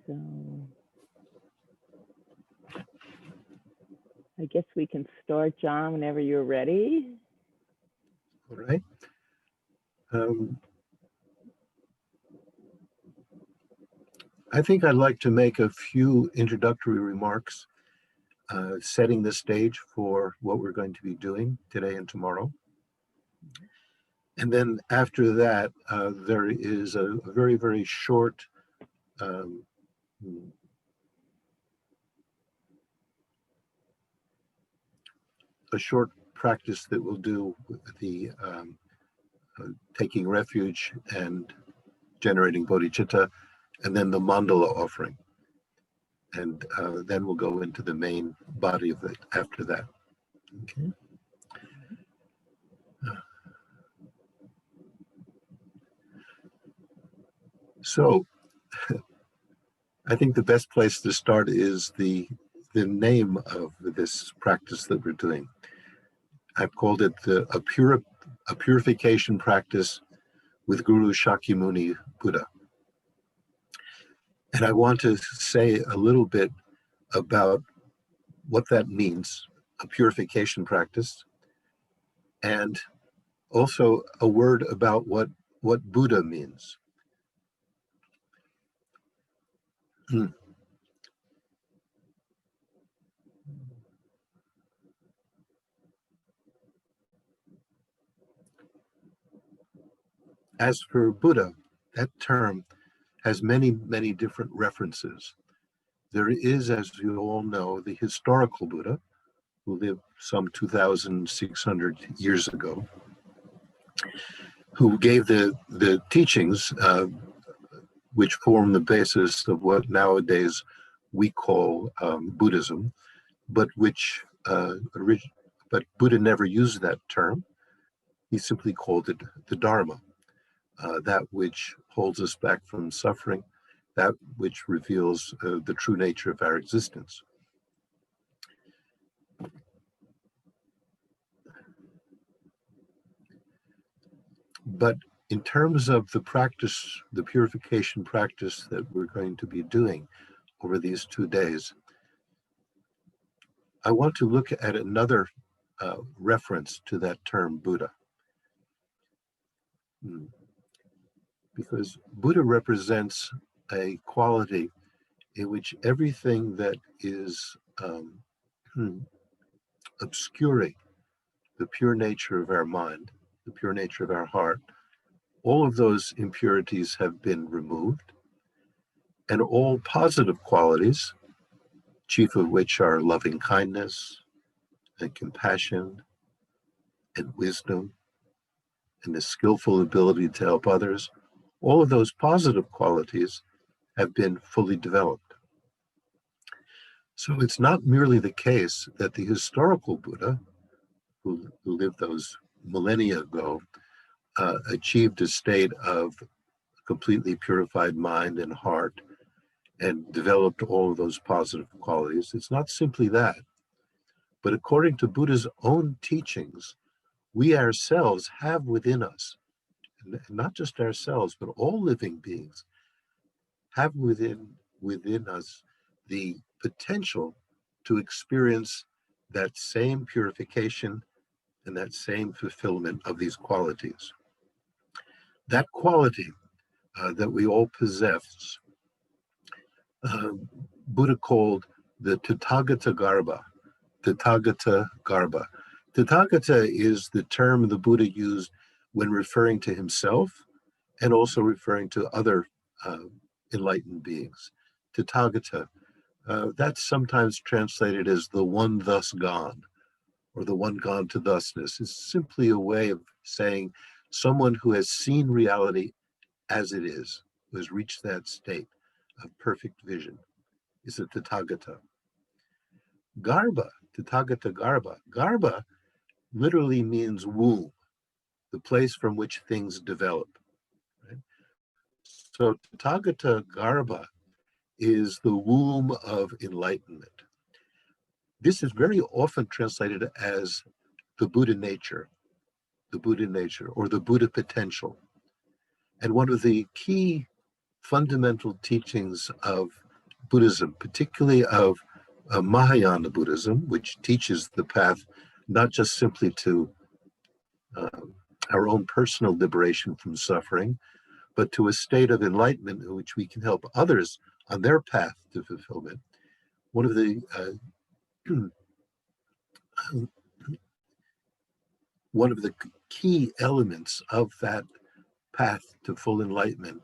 So I guess we can start, John, whenever you're ready. All right. I think I'd like to make a few introductory remarks, setting the stage for what we're going to be doing today and tomorrow. And then after that, there is a very, very short practice that we'll do with the taking refuge and generating bodhicitta, and then the Mondal Offering. And then we'll go into the main body of it after that. Okay. So I think the best place to start is the name of this practice that we're doing. I've called it a purification practice with Guru Shakyamuni Buddha. And I want to say a little bit about what that means, a purification practice, and also a word about what Buddha means. As for Buddha, that term has many, many different references. There is, as you all know, the historical Buddha, who lived some 2,600 years ago, who gave the teachings which form the basis of what nowadays we call Buddhism, but Buddha never used that term. He simply called it the Dharma, that which holds us back from suffering, that which reveals the true nature of our existence. But in terms of the practice, the purification practice that we're going to be doing over these 2 days, I want to look at another reference to that term Buddha. Because Buddha represents a quality in which everything that is obscuring the pure nature of our mind, the pure nature of our heart, all of those impurities have been removed, and all positive qualities, chief of which are loving kindness and compassion and wisdom and the skillful ability to help others, all of those positive qualities have been fully developed. So it's not merely the case that the historical Buddha, who lived those millennia ago, achieved a state of completely purified mind and heart and developed all of those positive qualities. It's not simply that, but according to Buddha's own teachings, we ourselves have within us, and not just ourselves, but all living beings have within us the potential to experience that same purification and that same fulfillment of these qualities. That quality that we all possess, Buddha called the Tatagata Garbha. Tatagata Garbha. Tathagata is the term the Buddha used when referring to himself and also referring to other enlightened beings. Tathagata, that's sometimes translated as the one thus gone, or the one gone to thusness. It's simply a way of saying someone who has seen reality as it is, who has reached that state of perfect vision, is a Tathagata. Garbha, Tathagata Garbha. Garbha literally means womb, the place from which things develop. Right? So Tathagata Garbha is the womb of enlightenment. This is very often translated as the Buddha nature, or the Buddha potential. And one of the key fundamental teachings of Buddhism, particularly of Mahayana Buddhism, which teaches the path not just simply to our own personal liberation from suffering, but to a state of enlightenment in which we can help others on their path to fulfillment. One of the one of the key elements of that path to full enlightenment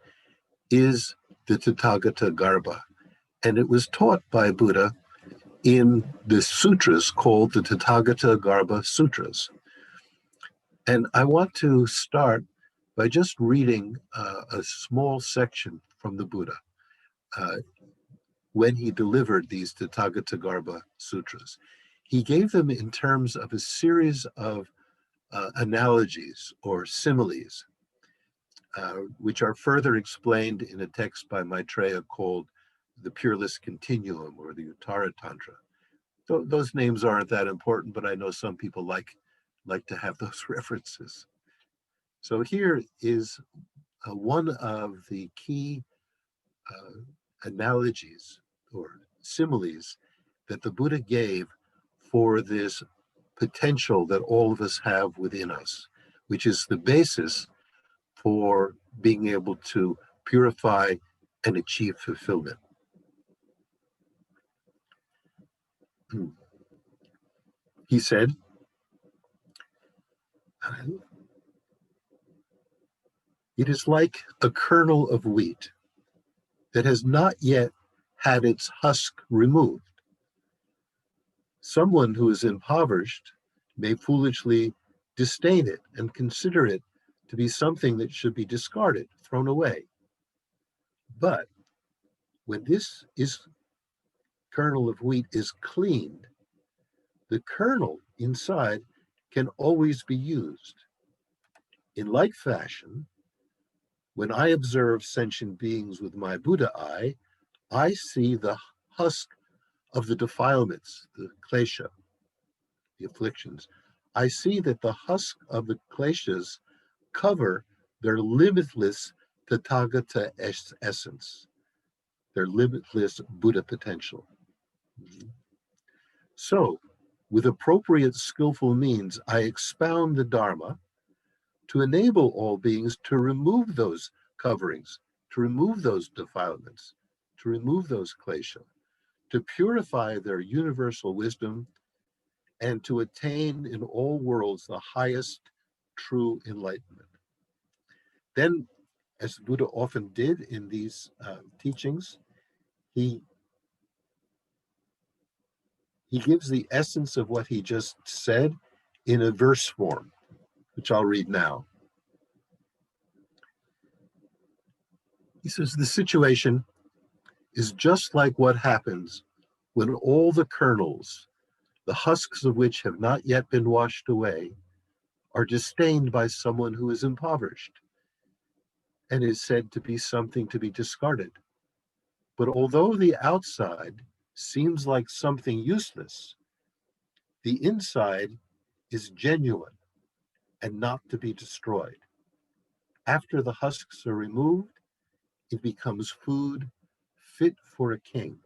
is the Tatagata Garbha. And it was taught by Buddha in the sutras called the Tatagata Garbha Sutras. And I want to start by just reading a small section from the Buddha when he delivered these Tatagata Garbha Sutras. He gave them in terms of a series of analogies or similes, which are further explained in a text by Maitreya called the Pureless Continuum or the Uttara Tantra. Those names aren't that important, but I know some people like to have those references. So here is one of the key analogies or similes that the Buddha gave for this potential that all of us have within us, which is the basis for being able to purify and achieve fulfillment. He said, it is like a kernel of wheat that has not yet had its husk removed. Someone who is impoverished may foolishly disdain it and consider it to be something that should be discarded, thrown away. But when this kernel of wheat is cleaned, the kernel inside can always be used. In like fashion, when I observe sentient beings with my Buddha eye, I see the husk of the defilements, the klesha, the afflictions. I see that the husk of the kleshas cover their limitless Tathagata essence, their limitless Buddha potential. So, with appropriate skillful means, I expound the Dharma to enable all beings to remove those coverings, to remove those defilements, to remove those klesha, to purify their universal wisdom, and to attain in all worlds the highest true enlightenment. Then, as Buddha often did in these teachings, he gives the essence of what he just said in a verse form, which I'll read now. He says, the situation is just like what happens when all the kernels, the husks of which have not yet been washed away, are disdained by someone who is impoverished and is said to be something to be discarded. But although the outside seems like something useless, the inside is genuine and not to be destroyed. After the husks are removed, it becomes food fit for a king.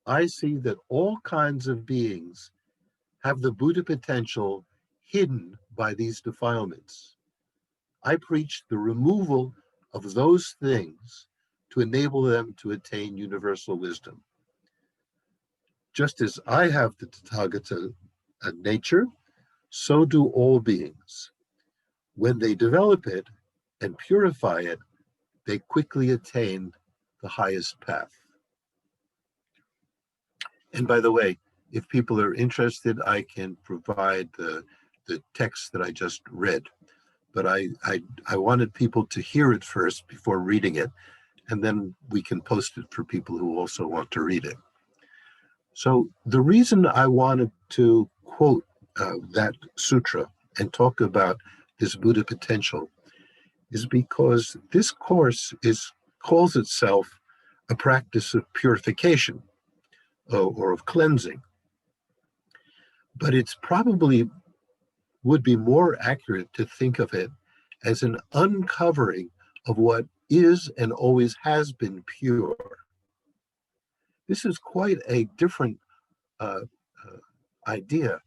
I see that all kinds of beings have the Buddha potential hidden by these defilements. I preach the removal of those things to enable them to attain universal wisdom. Just as I have the Tathagata nature, so do all beings. When they develop it and purify it, they quickly attain the highest path. And by the way, if people are interested, I can provide the text that I just read. But I wanted people to hear it first before reading it, and then we can post it for people who also want to read it. So the reason I wanted to quote that sutra and talk about this Buddha potential is because this course calls itself a practice of purification or of cleansing. But it's probably would be more accurate to think of it as an uncovering of what is and always has been pure. This is quite a different idea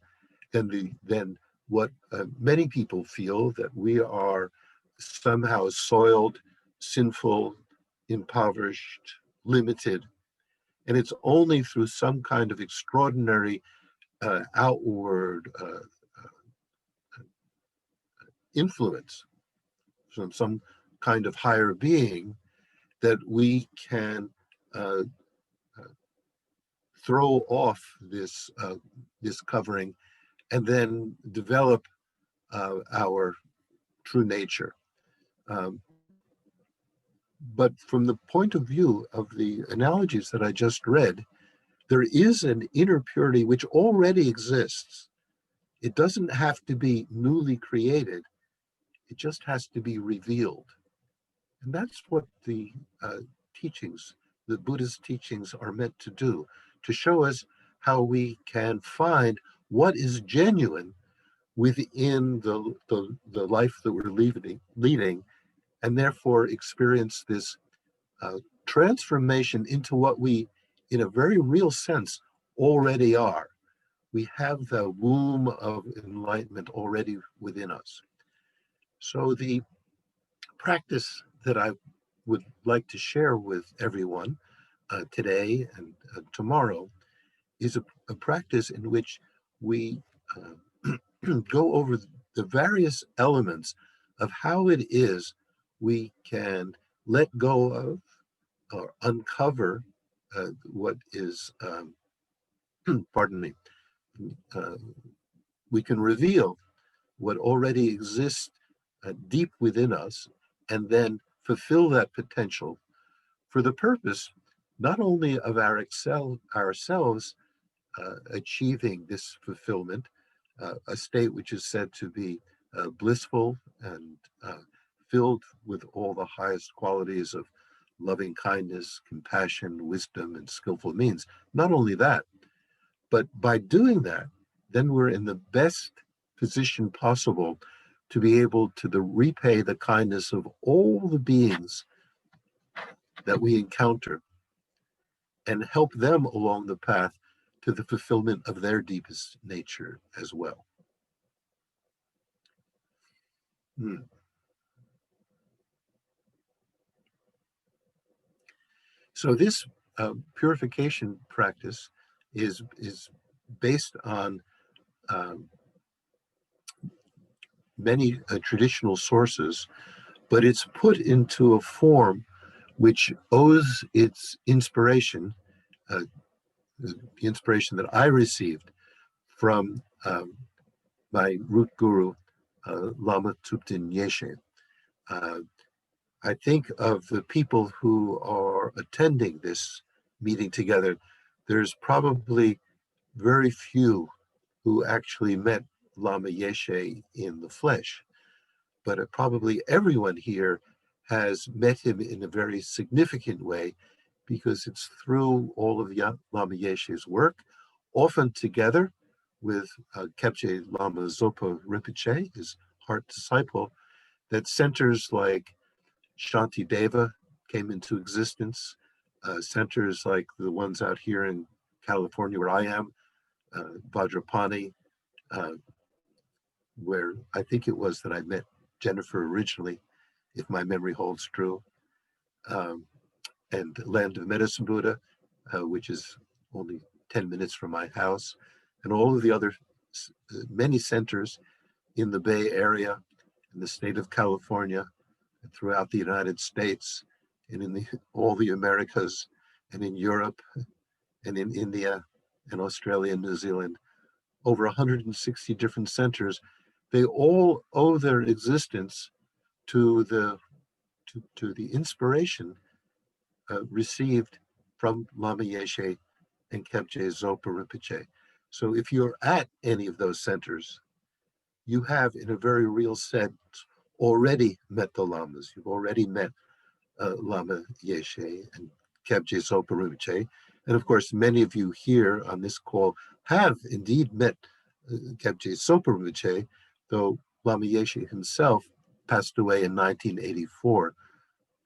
than what many people feel, that we are somehow soiled, sinful, impoverished, limited, and it's only through some kind of extraordinary outward influence from some kind of higher being that we can throw off this covering and then develop our true nature. But from the point of view of the analogies that I just read, there is an inner purity which already exists. It doesn't have to be newly created. It just has to be revealed. And that's what the teachings, the Buddhist teachings, are meant to do, to show us how we can find what is genuine within the life that we're leading, and therefore experience this transformation into what we, in a very real sense, already are. We have the womb of enlightenment already within us. So the practice that I would like to share with everyone today and tomorrow is a practice in which we go over the various elements of how it is we can let go of or uncover what is, pardon me, we can reveal what already exists deep within us, and then fulfill that potential for the purpose not only of ourselves achieving this fulfillment, a state which is said to be blissful and filled with all the highest qualities of loving kindness, compassion, wisdom, and skillful means. Not only that, but by doing that, then we're in the best position possible to be able to repay the kindness of all the beings that we encounter and help them along the path to the fulfillment of their deepest nature as well. So this purification practice is based on many traditional sources, but it's put into a form which owes its inspiration, the inspiration that I received from my root guru, Lama Thupten Yeshe. I think of the people who are attending this meeting together, there's probably very few who actually met Lama Yeshe in the flesh, but probably everyone here has met him in a very significant way, because it's through all of Lama Yeshe's work, often together with Kepje Lama Zopa Rinpoche, his heart disciple, that centers like Shantideva came into existence, centers like the ones out here in California where I am, Vajrapani, where I think it was that I met Jennifer originally, if my memory holds true, and Land of Medicine Buddha, which is only 10 minutes from my house, and all of the other many centers in the Bay Area, in the state of California, and throughout the United States, and in all the Americas, and in Europe, and in India, and Australia, and New Zealand, over 160 different centers. They all owe their existence to the inspiration received from Lama Yeshe and Kepje Zopa Rinpoche. So if you're at any of those centers, you have, in a very real sense, already met the Lamas. You've already met Lama Yeshe and Kepje Zopa Rinpoche. And of course, many of you here on this call have indeed met Kepje Zopa Rinpoche, though Lama Yeshe himself passed away in 1984.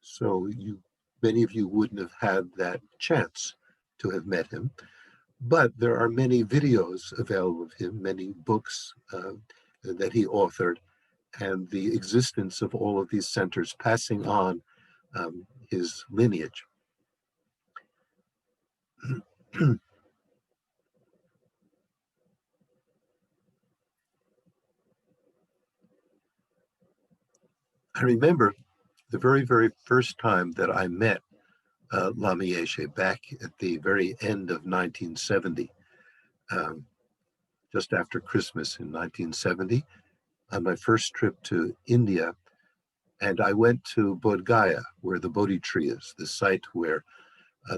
So many of you wouldn't have had that chance to have met him, but there are many videos available of him, many books that he authored, and the existence of all of these centers passing on his lineage. I remember the very, very first time that I met Lama Yeshe back at the very end of 1970, just after Christmas in 1970, on my first trip to India. And I went to Bodh Gaya, where the Bodhi tree is, the site where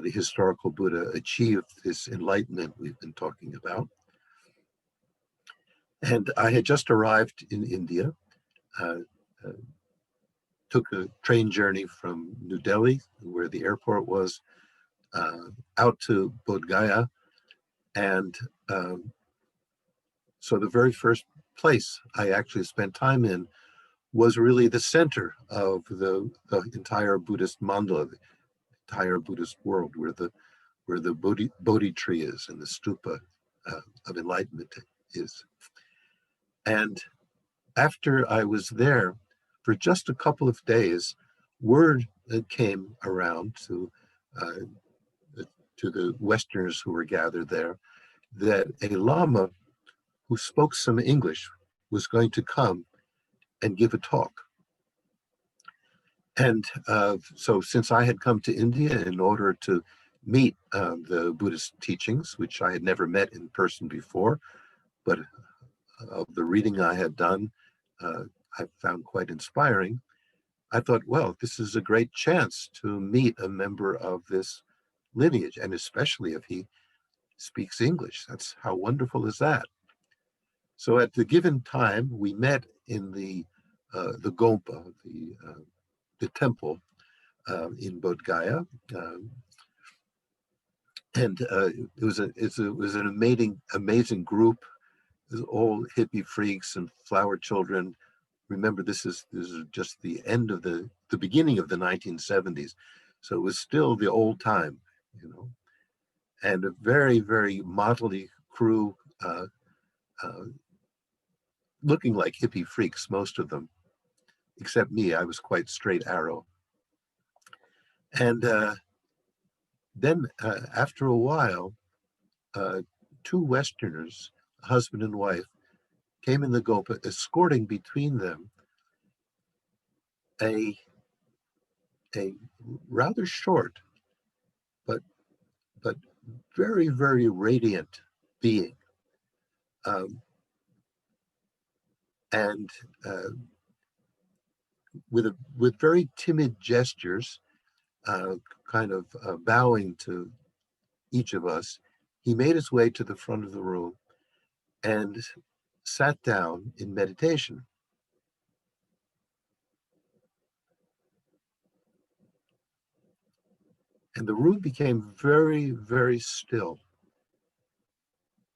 the historical Buddha achieved this enlightenment we've been talking about. And I had just arrived in India, took a train journey from New Delhi, where the airport was, out to Bodh Gaya. And so the very first place I actually spent time in was really the center of the entire Buddhist mandala, the entire Buddhist world, where the Bodhi tree is and the stupa of enlightenment is. And after I was there, for just a couple of days, word came around to the Westerners who were gathered there that a Lama who spoke some English was going to come and give a talk. And so since I had come to India in order to meet the Buddhist teachings, which I had never met in person before, but of the reading I had done, I found quite inspiring, I thought, well, this is a great chance to meet a member of this lineage, and especially if he speaks English. That's how wonderful is that? So at the given time, we met in the Gompa, the temple in Bodh Gaya, and it was an amazing group. It was all hippie freaks and flower children. Remember, this is just the end of the beginning of the 1970s, so it was still the old time, you know, and a very, very motley crew, looking like hippie freaks, most of them, except me. I was quite straight arrow. And then after a while, two Westerners, husband and wife, came in the Gopa, escorting between them a rather short, but very, very radiant being. And with very timid gestures, kind of bowing to each of us, he made his way to the front of the room and sat down in meditation. And the room became very, very still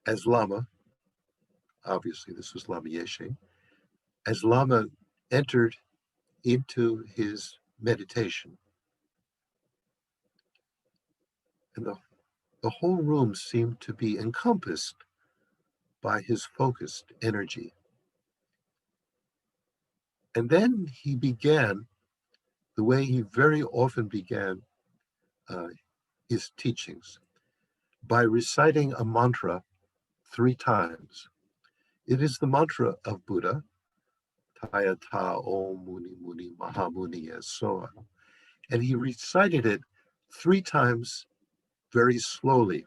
as Lama, obviously this was Lama Yeshe, as Lama entered into his meditation. And the whole room seemed to be encompassed by his focused energy. And then he began the way he very often began his teachings, by reciting a mantra 3 times. It is the mantra of Buddha, Tayata Om Muni Muni Mahamuni, and so on. And he recited it 3 times very slowly,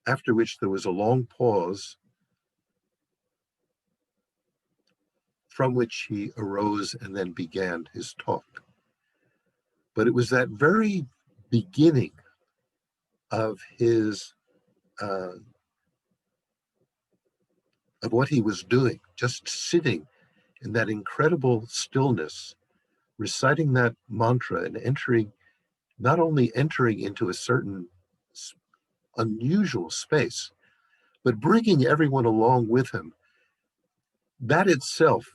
after which there was a long pause, from which he arose and then began his talk. But it was that very beginning of his of what he was doing, just sitting in that incredible stillness, reciting that mantra and not only entering into a certain unusual space, but bringing everyone along with him. That itself,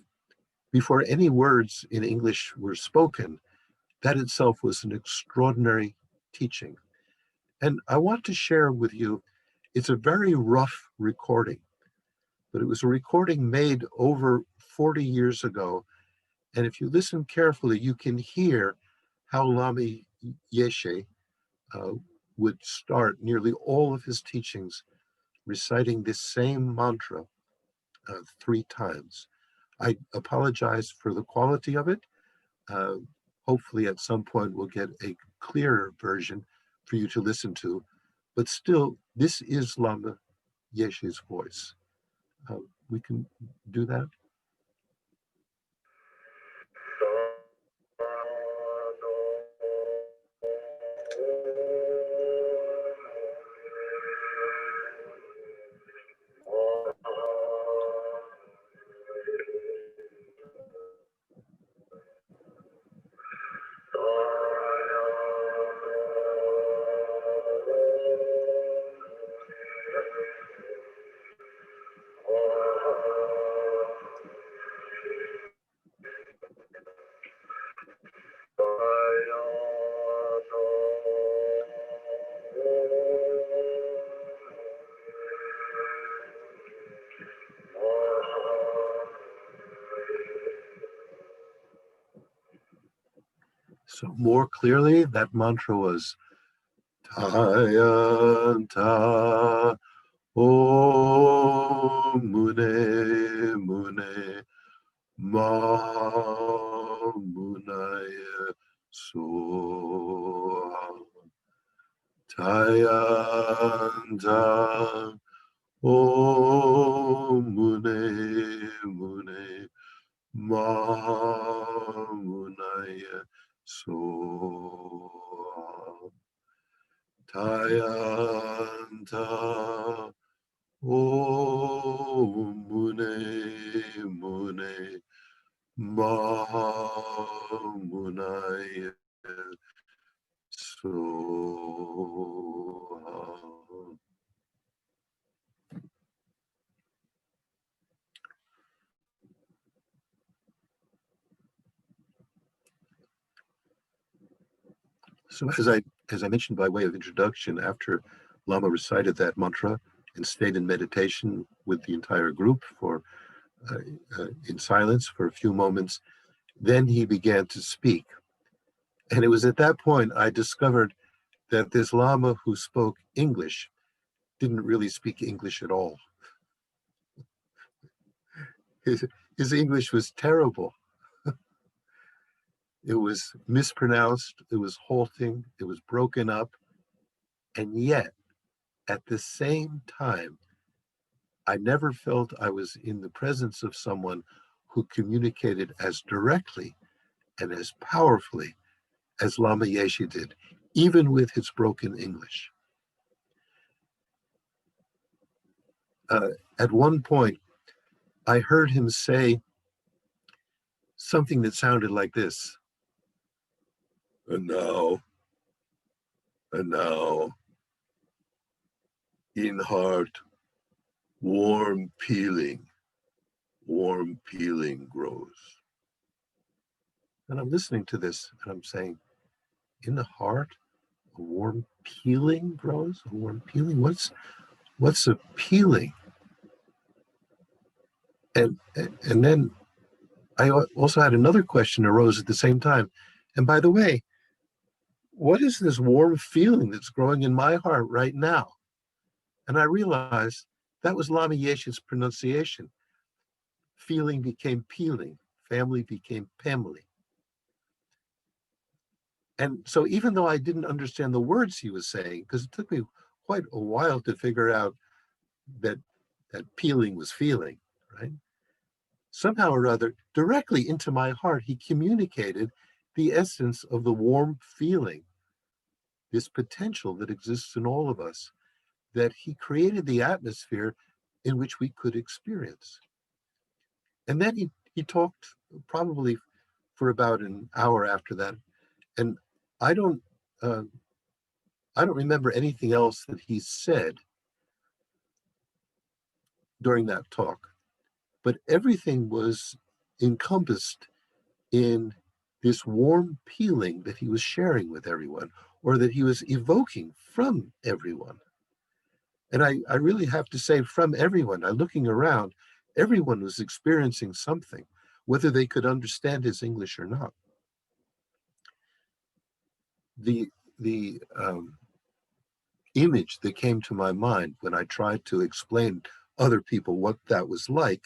before any words in English were spoken, that itself was an extraordinary teaching. And I want to share with you, it's a very rough recording, but it was a recording made over 40 years ago. And if you listen carefully, you can hear how Lama Yeshe would start nearly all of his teachings reciting this same mantra 3 times. I apologize for the quality of it. Uh, Hopefully at some point we'll get a clearer version for you to listen to. But still, this is Lama Yeshe's voice. We can do that. So more clearly, that mantra was Tayanta O Mune Mune Ma Munaya Soha Tayanta O Mune Mune Ma Munaya Soha Tayanta O Mune Mune Mahamunaya Soha. So as I mentioned by way of introduction, after Lama recited that mantra and stayed in meditation with the entire group for in silence for a few moments, then he began to speak. And it was at that point I discovered that this Lama who spoke English didn't really speak English at all. His English was terrible. It was mispronounced, it was halting, it was broken up. And yet, at the same time, I never felt I was in the presence of someone who communicated as directly and as powerfully as Lama Yeshe did, even with his broken English. At one point, I heard him say something that sounded like this. And now, in heart, warm peeling grows. And I'm listening to this and I'm saying, in the heart, a warm peeling grows? A warm peeling? What's a peeling? And then I also had another question arose at the same time. And by the way, what is this warm feeling that's growing in my heart right now? And I realized that was Lama Yeshe's pronunciation. Feeling became peeling. Family became family. And so even though I didn't understand the words he was saying, because it took me quite a while to figure out that peeling was feeling, right? Somehow or other, directly into my heart, he communicated the essence of the warm feeling, this potential that exists in all of us, that he created the atmosphere in which we could experience. And then he talked probably for about an hour after that. And I don't remember anything else that he said during that talk, but everything was encompassed in this warm peeling that he was sharing with everyone. or that he was evoking from everyone. And I really have to say, from everyone, looking around, everyone was experiencing something, whether they could understand his English or not. The image that came to my mind when I tried to explain other people what that was like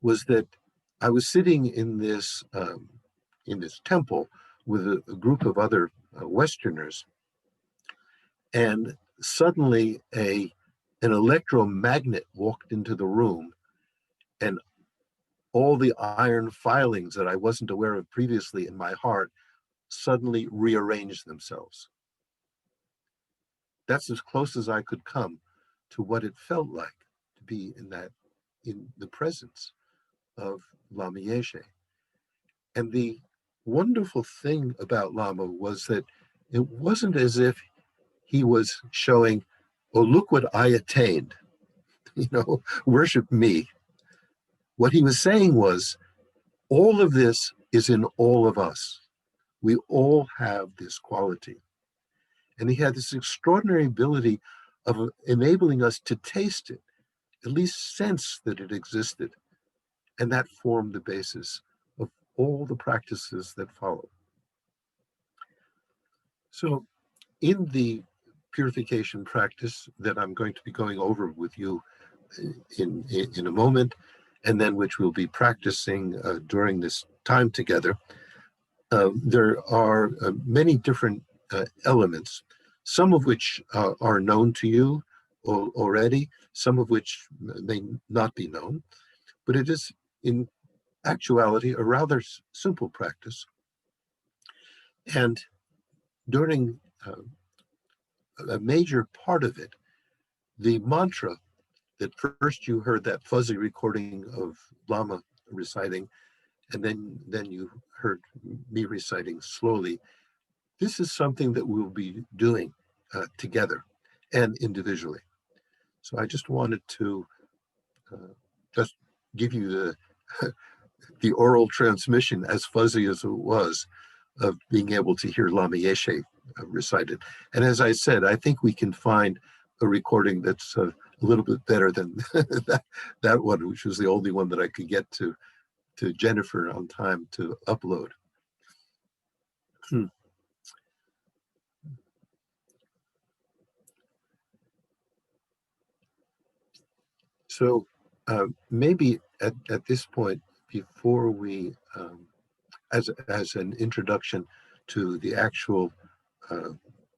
was that I was sitting in this temple with a group of other Westerners, and suddenly an electromagnet walked into the room, and all the iron filings that I wasn't aware of previously in my heart suddenly rearranged themselves. That's as close as I could come to what it felt like to be in the presence of Lama Yeshe. And the wonderful thing about Lama was that it wasn't as if he was showing, oh, look what I attained, worship me. What he was saying was, all of this is in all of us. We all have this quality. And he had this extraordinary ability of enabling us to taste it, at least sense that it existed. And that formed the basis of all the practices that follow. So in the purification practice that I'm going to be going over with you in a moment, and then which we'll be practicing during this time together, there are many different elements, some of which are known to you already, some of which may not be known, but it is in actuality a rather simple practice. And during a major part of it, the mantra that first you heard that fuzzy recording of Lama reciting, and then you heard me reciting slowly. This is something that we'll be doing together and individually. So I just wanted to just give you the oral transmission, as fuzzy as it was, of being able to hear Lama Yeshe recited. And as I said, I think we can find a recording that's a little bit better than that one, which was the only one that I could get to Jennifer on time to upload. So maybe at this point, before we, as an introduction to the actual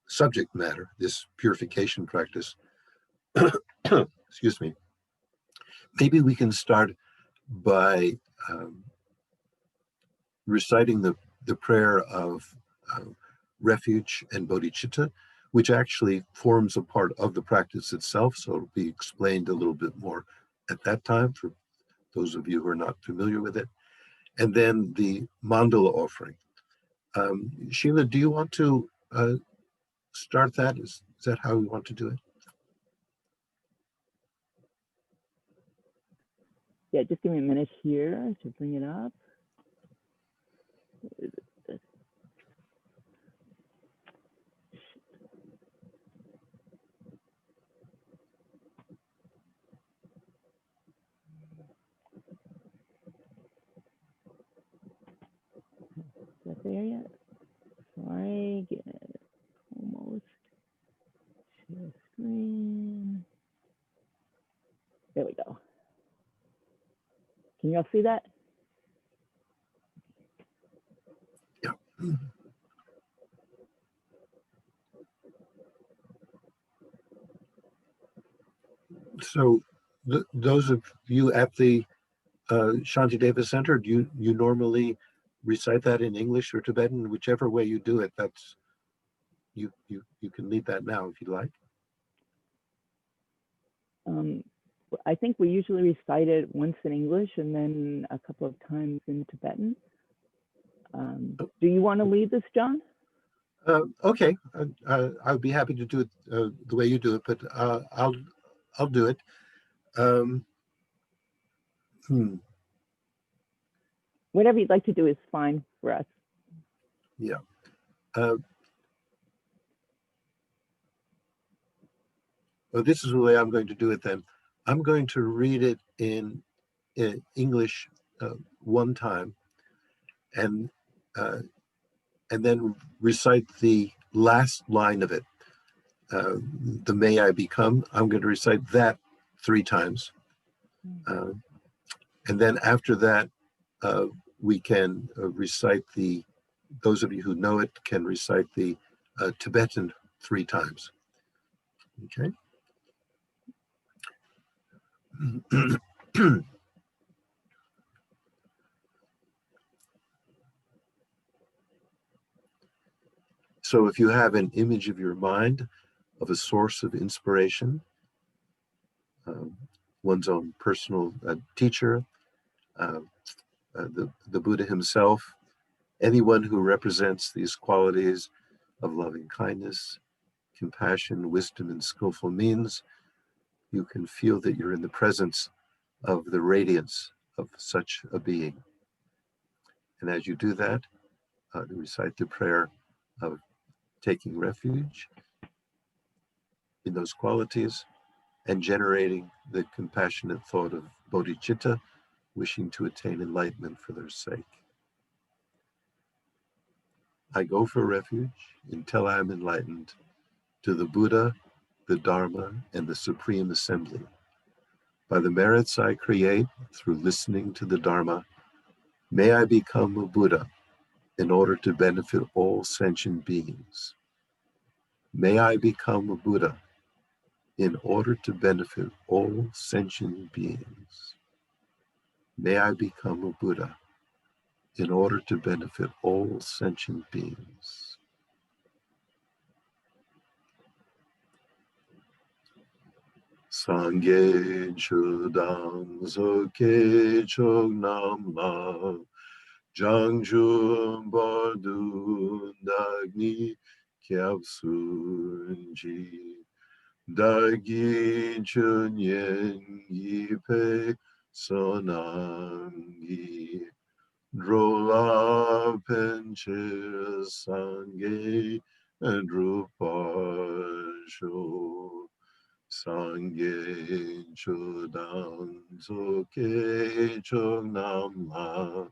subject matter, this purification practice, excuse me, maybe we can start by reciting the prayer of Refuge and Bodhichitta, which actually forms a part of the practice itself. So it'll be explained a little bit more at that time for those of you who are not familiar with it. And then the Mondal Offering. Sheila, do you want to start that? Is that how we want to do it? Yeah, just give me a minute here to bring it up. Is that there yet? Sorry, get almost. Share screen. There we go. Can you all see that? Yeah. So those of you at the Shantideva Center, do you normally recite that in English or Tibetan? Whichever way you do it, that's you can lead that now if you like. I think we usually recite it once in English and then a couple of times in Tibetan. Do you want to lead this, John? Okay, I'd be happy to do it the way you do it, but I'll do it. Whatever you'd like to do is fine for us. Yeah. this is the way I'm going to do it then. I'm going to read it in English one time, and then recite the last line of it. The may I become, I'm going to recite that 3 times. And then after that, we can recite those of you who know it can recite the Tibetan 3 times. Okay. So if you have an image of your mind of a source of inspiration, one's own personal teacher, the Buddha himself, anyone who represents these qualities of loving kindness, compassion, wisdom, and skillful means, you can feel that you're in the presence of the radiance of such a being. And as you do that, recite the prayer of taking refuge in those qualities and generating the compassionate thought of bodhicitta, wishing to attain enlightenment for their sake. I go for refuge until I am enlightened to the Buddha, the Dharma, and the Supreme Assembly. By the merits I create through listening to the Dharma, may I become a Buddha in order to benefit all sentient beings. May I become a Buddha in order to benefit all sentient beings. May I become a Buddha in order to benefit all sentient beings. Sangye chudang zoke chognam la Jangju bardu dagni kyapsunji Dagi chunyen yipe sonangi Drola penche sange drupasho Sange chodang zoke chognam la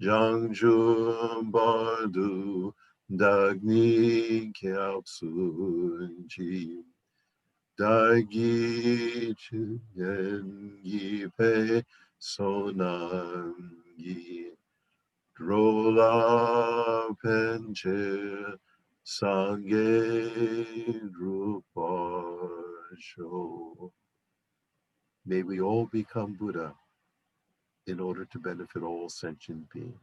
Jangju bardu dagni kyapsunji Dagi chunyen yipe sonangi Drola penche sange drupasho. May we all become Buddha in order to benefit all sentient beings.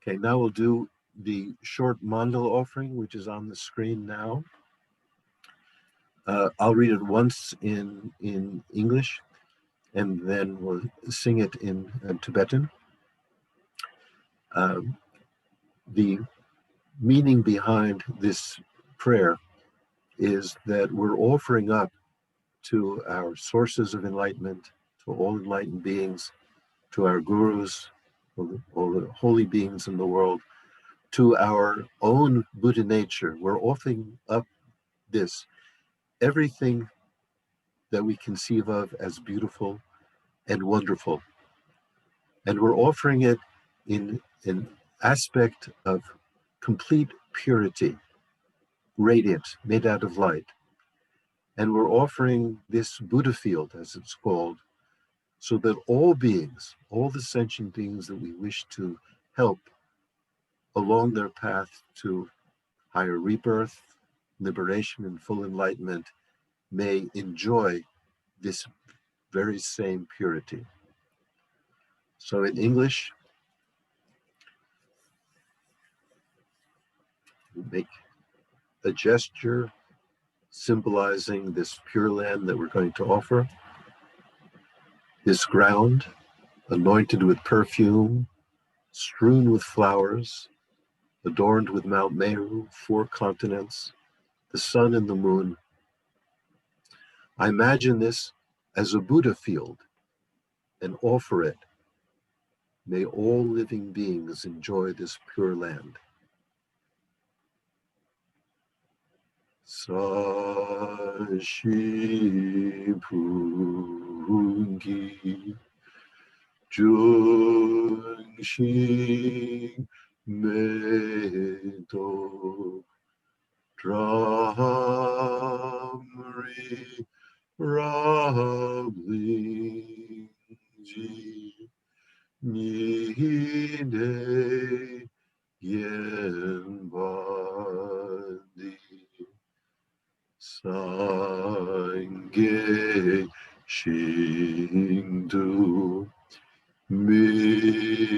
Okay, now we'll do the short Mondal Offering, which is on the screen now. I'll read it once in English, and then we'll sing it in Tibetan. The meaning behind this prayer is that we're offering up to our sources of enlightenment, to all enlightened beings, to our gurus, all the holy beings in the world, to our own Buddha nature. We're offering up this, everything that we conceive of as beautiful and wonderful. And we're offering it in an aspect of complete purity, radiant, made out of light. And we're offering this Buddha field, as it's called, so that all beings, all the sentient beings that we wish to help along their path to higher rebirth, liberation, and full enlightenment may enjoy this very same purity. So in English, we make a gesture symbolizing this pure land that we're going to offer. This ground, anointed with perfume, strewn with flowers, adorned with Mount Meru, 4 continents, the sun and the moon. I imagine this as a Buddha field and offer it. May all living beings enjoy this pure land. Sashi Pungi Jungshi Medo Dramri Rabling Ji Nide Yen Badi Sange Shindu Mingte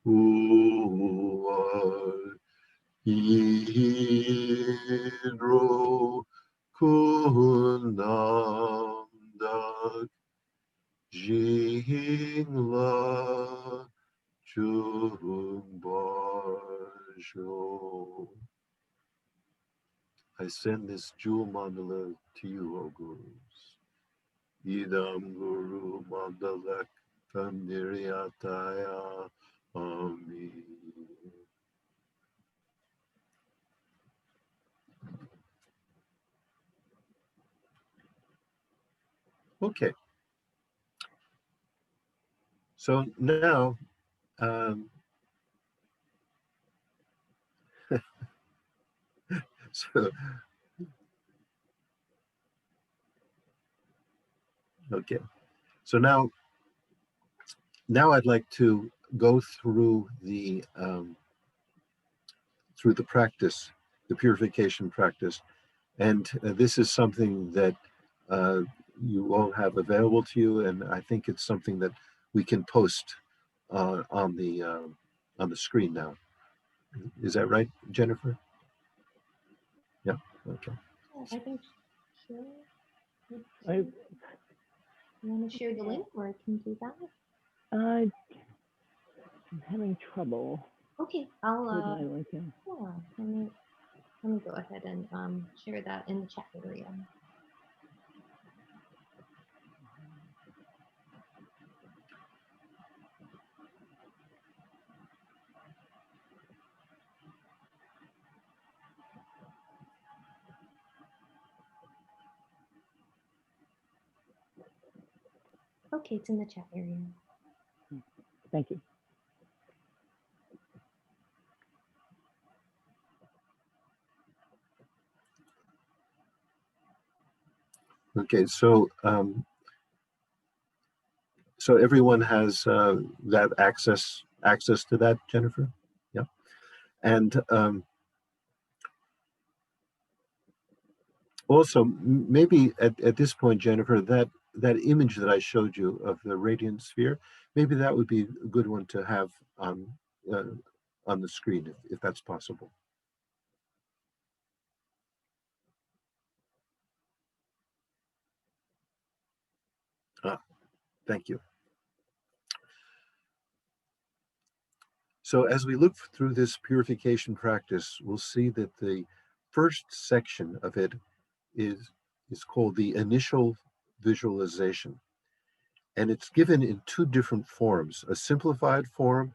Uar Hidro Kunam Dak Jingla Jumbajo. I send this jewel mandala to you, O Gurus. Idam Guru Mandalak Tandiryataya Ami. Okay. So now, so, okay. So now I'd like to go through the practice, the purification practice, and this is something that you all have available to you, and I think it's something that we can post on the screen now. Is that right, Jennifer? Yeah. Okay. I think sure. I, You want to share the link, or I can do that? I'm having trouble. Okay, I'll. with my link in. Yeah, let me go ahead and share that in the chat area. Okay, it's in the chat area. Thank you. Okay, so so everyone has that access to that, Jennifer? Yeah. And also, maybe at this point, Jennifer, that image that I showed you of the radiant sphere, maybe that would be a good one to have on the screen, if that's possible. Thank you. So as we look through this purification practice, we'll see that the first section of it is called the initial visualization. And it's given in 2 different forms, a simplified form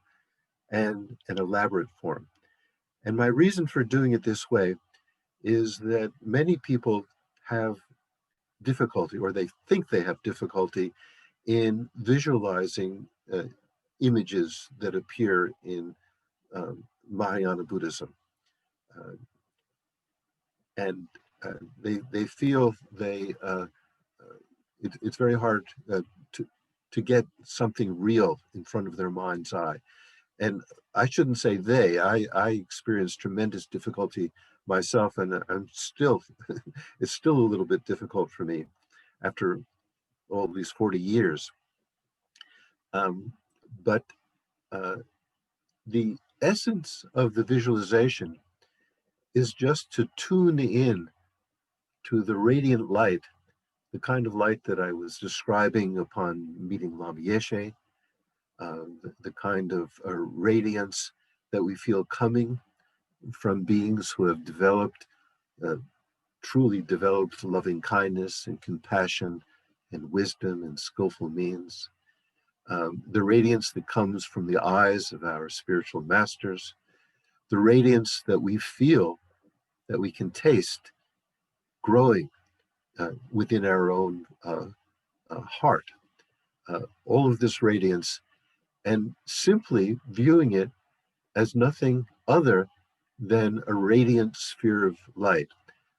and an elaborate form. And my reason for doing it this way is that many people have difficulty, or they think they have difficulty, in visualizing images that appear in Mahayana Buddhism. And they feel it's very hard to get something real in front of their mind's eye. And I shouldn't say they, I experienced tremendous difficulty myself, and I'm still, it's still a little bit difficult for me after all these 40 years. But the essence of the visualization is just to tune in to the radiant light, the kind of light that I was describing upon meeting Lama Yeshe, the kind of radiance that we feel coming from beings who have developed, truly developed loving kindness and compassion and wisdom and skillful means. The radiance that comes from the eyes of our spiritual masters, the radiance that we feel, that we can taste growing within our own heart. All of this radiance, and simply viewing it as nothing other than a radiant sphere of light.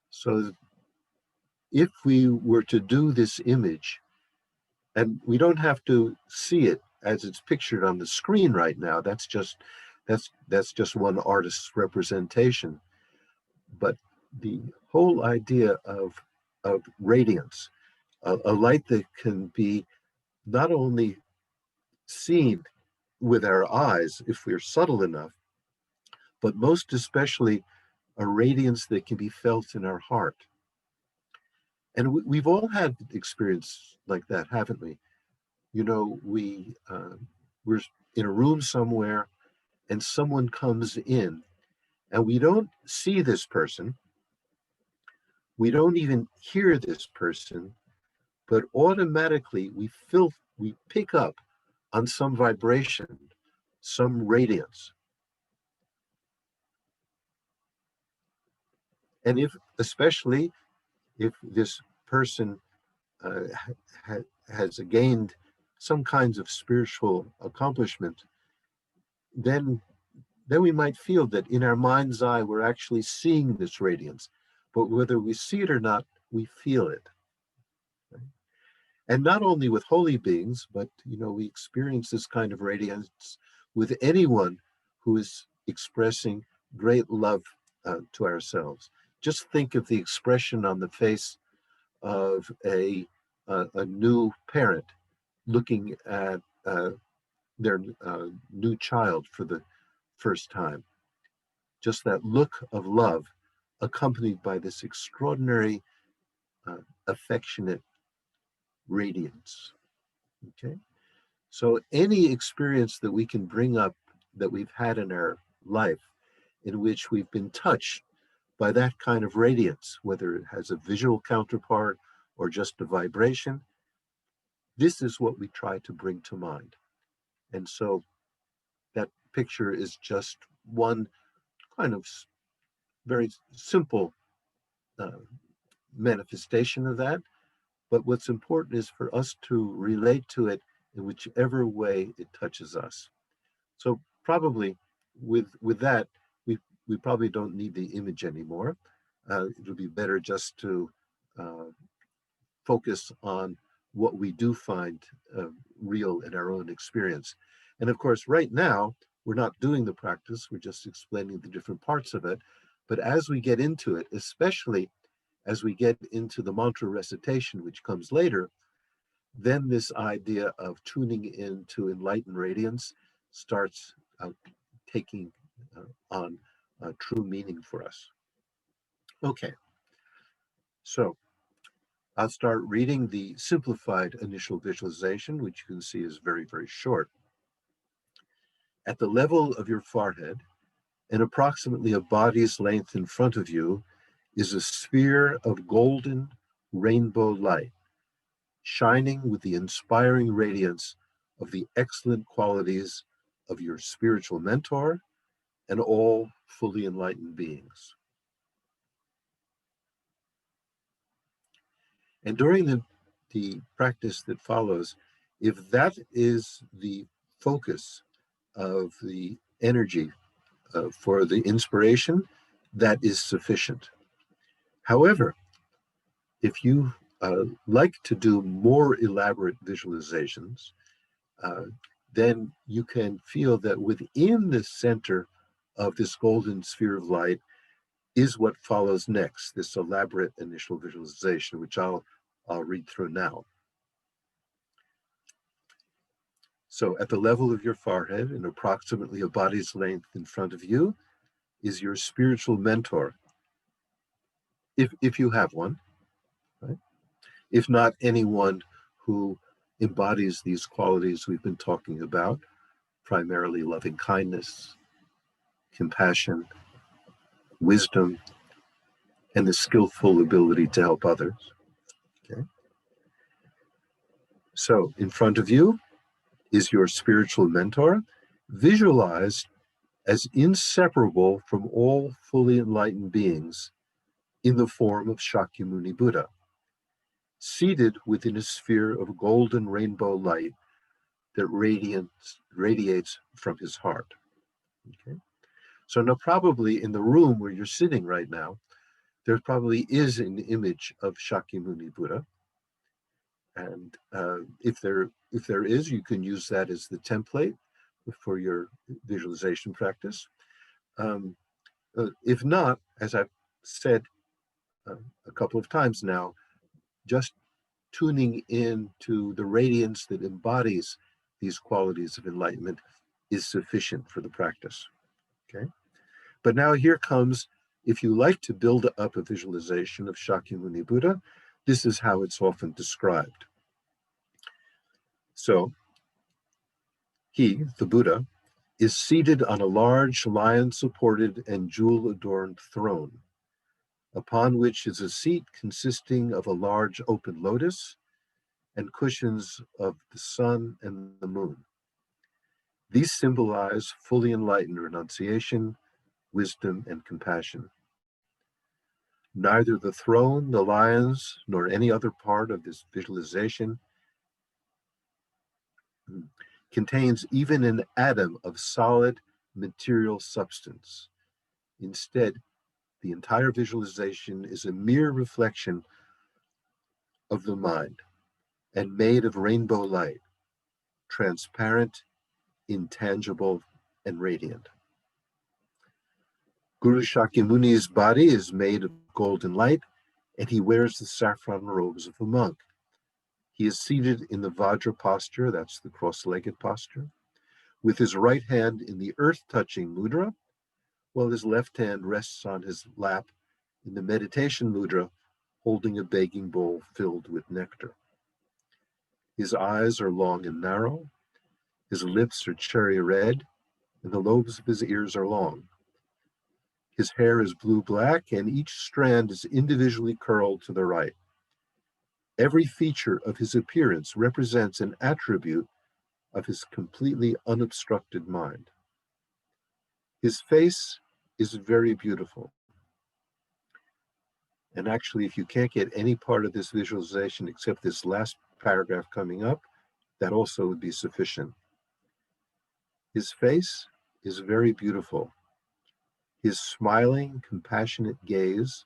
So if we were to do this image, and we don't have to see it as it's pictured on the screen right now, that's just one artist's representation, but the whole idea of radiance, a light that can be not only seen with our eyes if we're subtle enough, but most especially a radiance that can be felt in our heart. And we've all had experience like that, haven't we? You know, we're in a room somewhere and someone comes in and we don't see this person, we don't even hear this person, but automatically we pick up on some vibration, some radiance. And especially if this person has gained some kinds of spiritual accomplishment, then we might feel that in our mind's eye, we're actually seeing this radiance. But whether we see it or not, we feel it. Right? And not only with holy beings, but we experience this kind of radiance with anyone who is expressing great love to ourselves. Just think of the expression on the face of a new parent looking at their new child for the first time. Just that look of love accompanied by this extraordinary affectionate radiance. Okay, so any experience that we can bring up that we've had in our life in which we've been touched by that kind of radiance, whether it has a visual counterpart or just a vibration, this is what we try to bring to mind. And so that picture is just one kind of very simple manifestation of that. But what's important is for us to relate to it in whichever way it touches us. So probably with that, we probably don't need the image anymore. It'll be better just to focus on what we do find real in our own experience. And of course, right now, we're not doing the practice, we're just explaining the different parts of it. But as we get into it, especially as we get into the mantra recitation, which comes later, then this idea of tuning into enlightened radiance starts taking on true meaning for us. Okay, so I'll start reading the simplified initial visualization, which you can see is very, very short. At the level of your forehead, and approximately a body's length in front of you, is a sphere of golden rainbow light, shining with the inspiring radiance of the excellent qualities of your spiritual mentor and all fully enlightened beings. And during the practice that follows, if that is the focus of the energy for the inspiration, that is sufficient. However, if you like to do more elaborate visualizations, then you can feel that within the center of this golden sphere of light is what follows next, this elaborate initial visualization, which I'll read through now. So at the level of your forehead and approximately a body's length in front of you is your spiritual mentor, if you have one, right? If not, anyone who embodies these qualities we've been talking about, primarily loving kindness, compassion, wisdom, and the skillful ability to help others. Okay. So in front of you is your spiritual mentor, visualized as inseparable from all fully enlightened beings in the form of Shakyamuni Buddha, seated within a sphere of golden rainbow light that radiates from his heart. Okay? So now probably in the room where you're sitting right now, there probably is an image of Shakyamuni Buddha. And if there is, you can use that as the template for your visualization practice. If not, as I've said a couple of times now, just tuning in to the radiance that embodies these qualities of enlightenment is sufficient for the practice. Okay? But now here comes, if you like to build up a visualization of Shakyamuni Buddha, this is how it's often described. So, he, the Buddha, is seated on a large lion-supported and jewel-adorned throne, upon which is a seat consisting of a large open lotus and cushions of the sun and the moon. These symbolize fully enlightened renunciation, wisdom, and compassion. Neither the throne, the lions, nor any other part of this visualization contains even an atom of solid material substance. Instead, the entire visualization is a mere reflection of the mind and made of rainbow light, transparent, intangible, and radiant. Guru Shakyamuni's body is made of golden light, and he wears the saffron robes of a monk. He is seated in the Vajra posture, that's the cross-legged posture, with his right hand in the earth-touching mudra, while his left hand rests on his lap in the meditation mudra, holding a begging bowl filled with nectar. His eyes are long and narrow, his lips are cherry red, and the lobes of his ears are long. His hair is blue-black, and each strand is individually curled to the right. Every feature of his appearance represents an attribute of his completely unobstructed mind. His face is very beautiful. And actually, if you can't get any part of this visualization except this last paragraph coming up, that also would be sufficient. His face is very beautiful. His smiling, compassionate gaze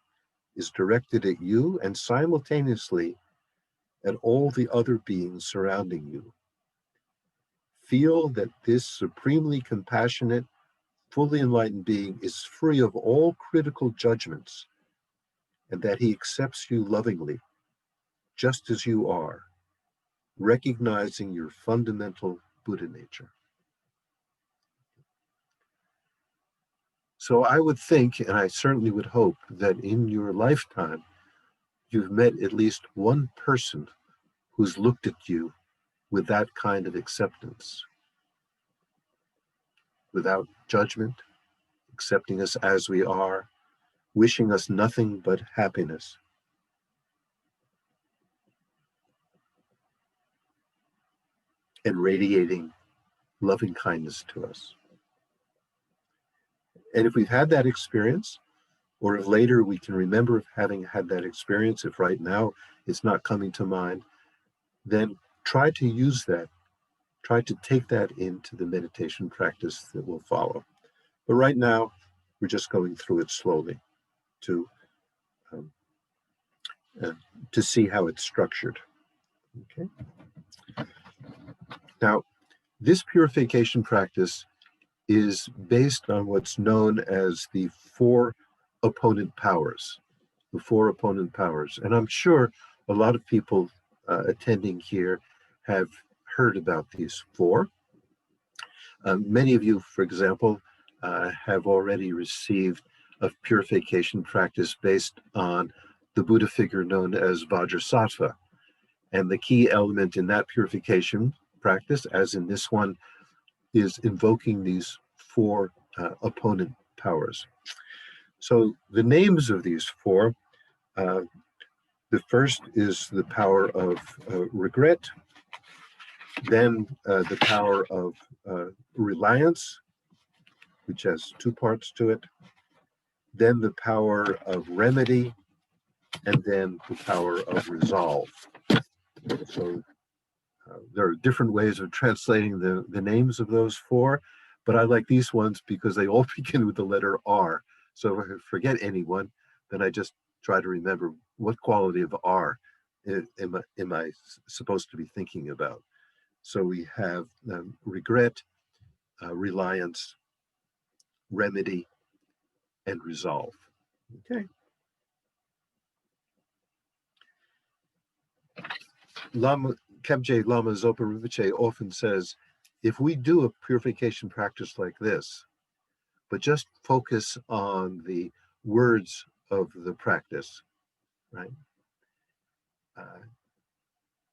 is directed at you and simultaneously at all the other beings surrounding you. Feel that this supremely compassionate, fully enlightened being is free of all critical judgments, and that he accepts you lovingly, just as you are, recognizing your fundamental Buddha nature. So I would think, and I certainly would hope, that in your lifetime, you've met at least one person who's looked at you with that kind of acceptance, without judgment, accepting us as we are, wishing us nothing but happiness. And radiating loving kindness to us. And if we've had that experience, or if later we can remember having had that experience, if right now it's not coming to mind, then try to use that. Try to take that into the meditation practice that will follow. But right now, we're just going through it slowly to see how it's structured. Okay. Now, this purification practice is based on what's known as the four opponent powers. The four opponent powers. And I'm sure a lot of people attending here have heard about these four. Many of you, for example, have already received a purification practice based on the Buddha figure known as Vajrasattva. And the key element in that purification practice, as in this one, is invoking these four opponent powers. So the names of these four, the first is the power of regret, then the power of reliance, which has two parts to it, then the power of remedy, and then the power of resolve. So there are different ways of translating the names of those four, but I like these ones because they all begin with the letter R. So if I forget anyone, then I just try to remember what quality of R am I supposed to be thinking about. So we have regret, reliance, remedy, and resolve. Okay. Kebje Lama Zopa Rinpoche often says, if we do a purification practice like this, but just focus on the words of the practice, right?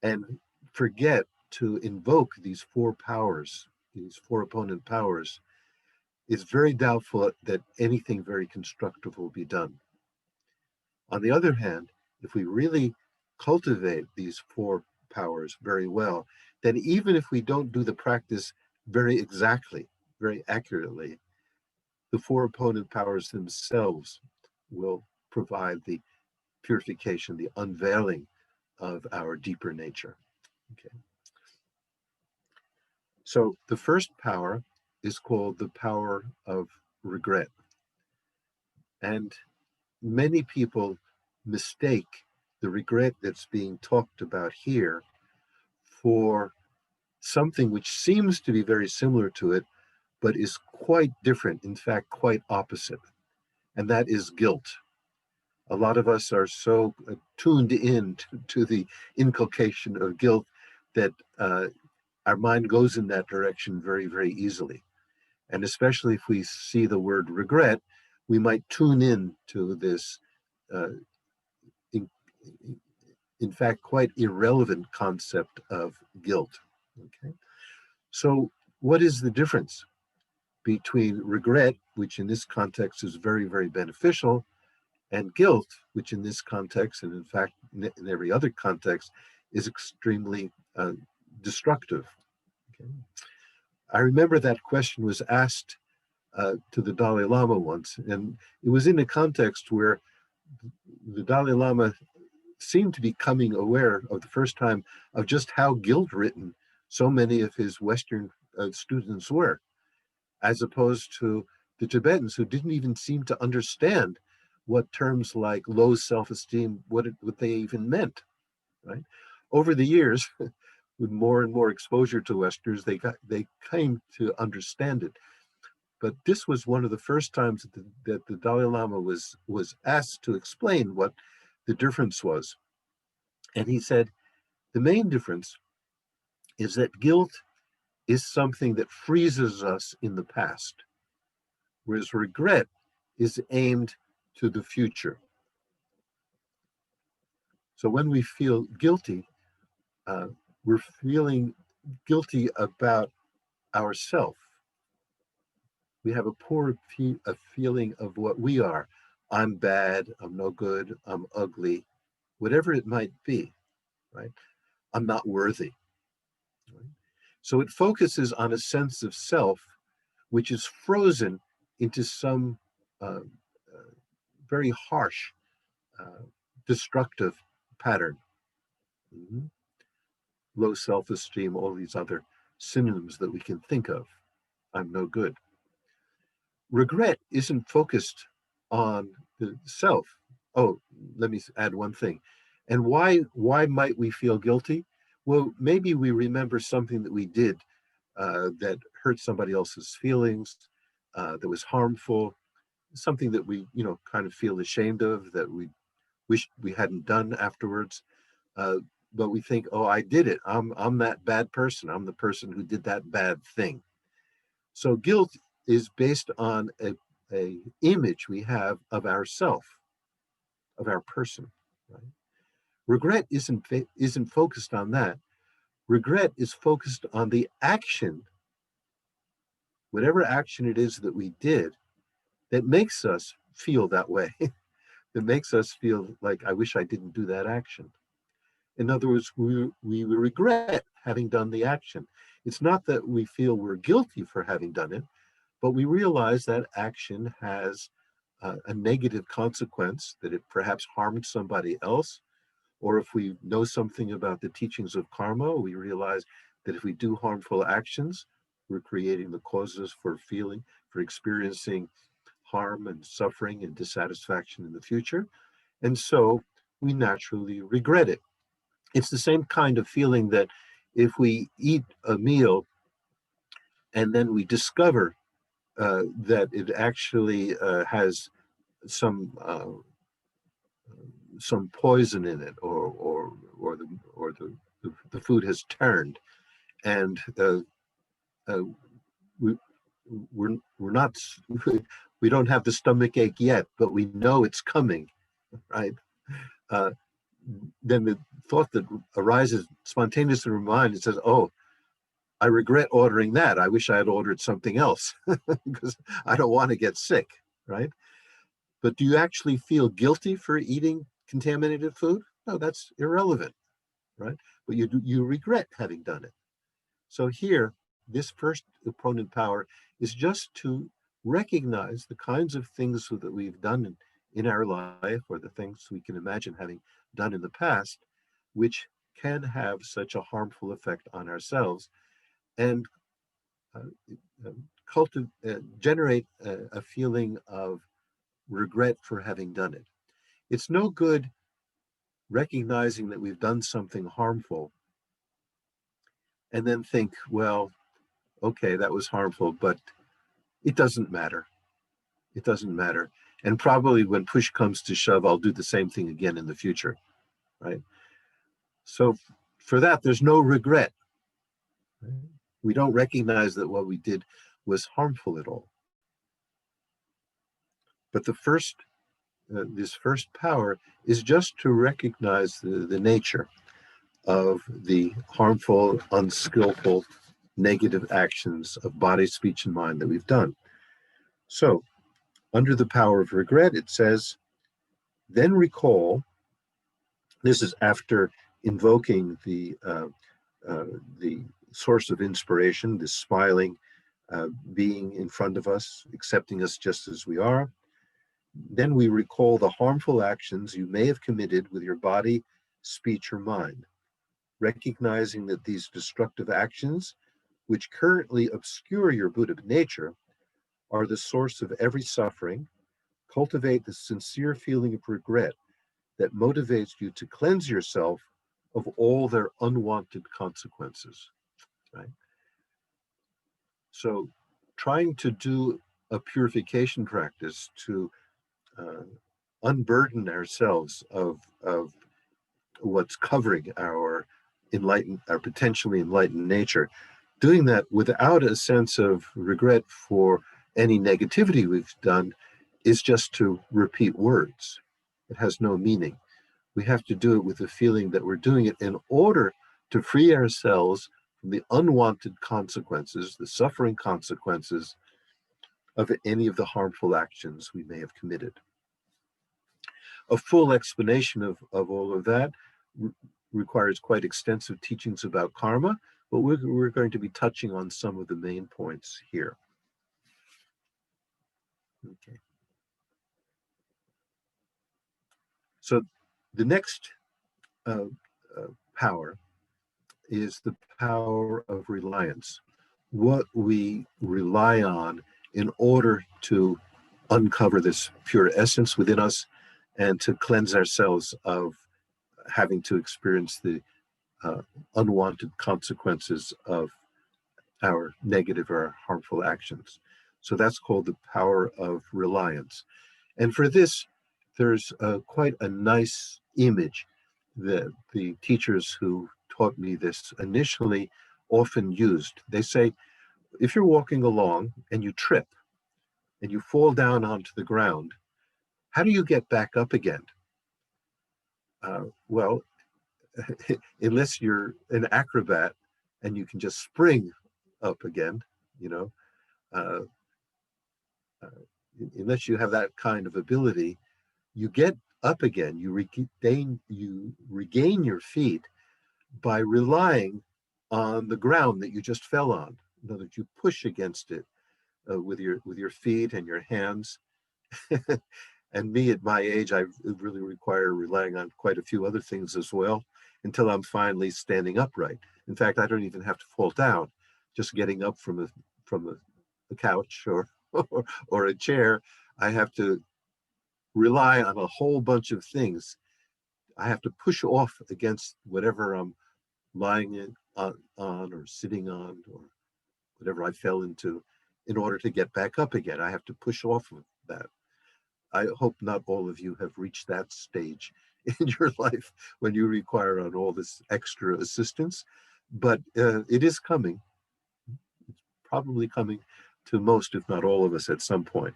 And forget to invoke these four powers, these four opponent powers, it's very doubtful that anything very constructive will be done. On the other hand, if we really cultivate these four powers very well, then even if we don't do the practice very exactly, very accurately, the four opponent powers themselves will provide the purification, the unveiling of our deeper nature. Okay. So the first power is called the power of regret. And many people mistake the regret that's being talked about here for something which seems to be very similar to it, but is quite different, in fact, quite opposite. And that is guilt. A lot of us are so tuned in to the inculcation of guilt that our mind goes in that direction very, very easily. And especially if we see the word regret, we might tune in to this, in fact, quite irrelevant concept of guilt. Okay, so what is the difference between regret, which in this context is very, very beneficial, and guilt, which in this context, and in fact in every other context, is extremely destructive? Okay. I remember that question was asked to the Dalai Lama once, and it was in a context where the Dalai Lama seemed to be becoming aware of the first time of just how guilt-ridden so many of his Western students were, as opposed to the Tibetans, who didn't even seem to understand what terms like low self-esteem, what they even meant, right? Over the years, with more and more exposure to Westerners, they came to understand it. But this was one of the first times that the Dalai Lama was asked to explain what the difference was. And he said, the main difference is that guilt is something that freezes us in the past, whereas regret is aimed to the future. So when we feel guilty, we're feeling guilty about ourself. We have a poor feeling of what we are. I'm bad, I'm no good, I'm ugly, whatever it might be, right? I'm not worthy. Right? So it focuses on a sense of self, which is frozen into some very harsh, destructive pattern. Mm-hmm. Low self-esteem, all these other synonyms that we can think of. I'm no good. Regret isn't focused on the self. Oh, let me add one thing. And why might we feel guilty? Well, maybe we remember something that we did that hurt somebody else's feelings, that was harmful, something that we, kind of feel ashamed of, that we wish we hadn't done afterwards. But we think, oh, I did it. I'm that bad person. I'm the person who did that bad thing. So guilt is based on a image we have of ourself, of our person. Right? Regret isn't focused on that. Regret is focused on the action whatever action it is that we did that makes us feel that way, that makes us feel like, I wish I didn't do that action. In other words, we regret having done the action. It's not that we feel we're guilty for having done it, but we realize that action has a negative consequence, that it perhaps harmed somebody else. Or if we know something about the teachings of karma, we realize that if we do harmful actions, we're creating the causes for experiencing harm and suffering and dissatisfaction in the future. And so we naturally regret it. It's the same kind of feeling that if we eat a meal and then we discover that it actually has some poison in it, or the food has turned, and we're not we don't have the stomach ache yet, but we know it's coming, right? Then the thought that arises spontaneously in our mind, it says, "Oh, I regret ordering that. I wish I had ordered something else because I don't want to get sick," right? But do you actually feel guilty for eating contaminated food? No, that's irrelevant, right? But you regret having done it. So here, this first opponent power is just to recognize the kinds of things that we've done in our life, or the things we can imagine having done in the past, which can have such a harmful effect on ourselves, and generate a feeling of regret for having done it. It's no good recognizing that we've done something harmful and then think, well, okay, that was harmful, but it doesn't matter. It doesn't matter. And probably when push comes to shove, I'll do the same thing again in the future, right? So for that, there's no regret. Right? We don't recognize that what we did was harmful at all. But this first power is just to recognize the nature of the harmful, unskillful, negative actions of body, speech, and mind that we've done. So, under the power of regret, it says, then recall, this is after invoking the source of inspiration, this smiling being in front of us, accepting us just as we are. Then we recall the harmful actions you may have committed with your body, speech, or mind, recognizing that these destructive actions, which currently obscure your Buddha nature, are the source of every suffering. Cultivate the sincere feeling of regret that motivates you to cleanse yourself of all their unwanted consequences, right? So trying to do a purification practice to unburden ourselves of what's covering our potentially enlightened nature, doing that without a sense of regret for any negativity we've done is just to repeat words. It has no meaning. We have to do it with the feeling that we're doing it in order to free ourselves from the unwanted consequences, the suffering consequences of any of the harmful actions we may have committed. A full explanation of all of that requires quite extensive teachings about karma, but we're going to be touching on some of the main points here. Okay. So the next power is the power of reliance, what we rely on in order to uncover this pure essence within us and to cleanse ourselves of having to experience the unwanted consequences of our negative or harmful actions. So that's called the power of reliance. And for this, there's quite a nice image that the teachers who taught me this initially often used. They say, if you're walking along and you trip and you fall down onto the ground, how do you get back up again? Well, unless you're an acrobat and you can just spring up again, uh, unless you have that kind of ability, you get up again, you regain your feet by relying on the ground that you just fell on. In other words, you push against it with your feet and your hands. And me at my age, I really require relying on quite a few other things as well until I'm finally standing upright. In fact, I don't even have to fall down. Just getting up from a couch or a chair, I have to rely on a whole bunch of things. I have to push off against whatever I'm lying on or sitting on or whatever I fell into in order to get back up again. I have to push off of that. I hope not all of you have reached that stage in your life when you require on all this extra assistance, but it is coming. It's probably coming to most, if not all of us at some point.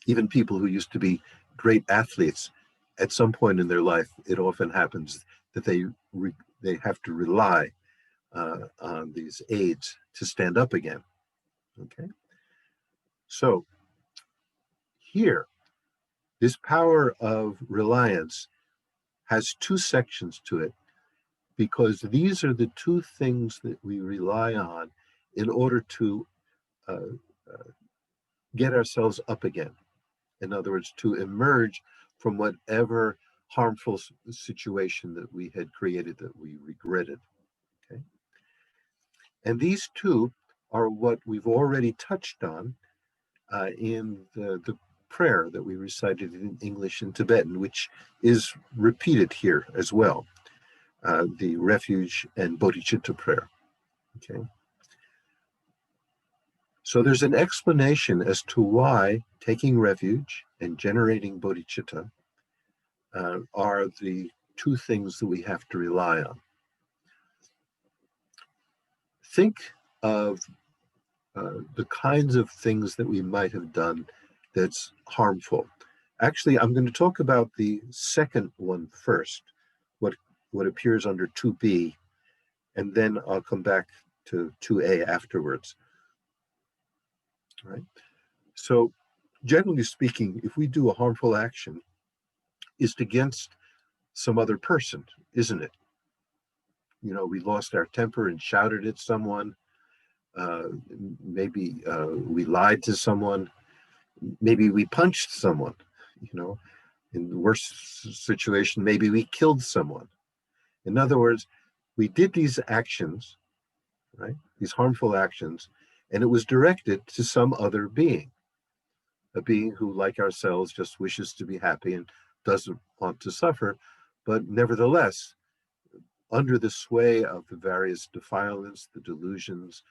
Even people who used to be great athletes, at some point in their life, it often happens that they have to rely on these aids to stand up again. Okay, so here, this power of reliance has two sections to it, because these are the two things that we rely on in order to get ourselves up again. In other words, to emerge from whatever harmful situation that we had created that we regretted. Okay? And these two are what we've already touched on in the prayer that we recited in English and Tibetan, which is repeated here as well, the Refuge and Bodhichitta prayer. Okay. So there's an explanation as to why taking refuge and generating bodhicitta are the two things that we have to rely on. Think of the kinds of things that we might have done that's harmful. Actually, I'm going to talk about the second one first, what appears under 2b, and then I'll come back to 2a afterwards. Right? So generally speaking, if we do a harmful action, it's against some other person, isn't it? You know, we lost our temper and shouted at someone. Maybe we lied to someone. Maybe we punched someone. You know, in the worst situation, maybe we killed someone. In other words, we did these actions, right? These harmful actions, and it was directed to some other being. A being who, like ourselves, just wishes to be happy and doesn't want to suffer, but nevertheless, under the sway of the various defilements, the delusions,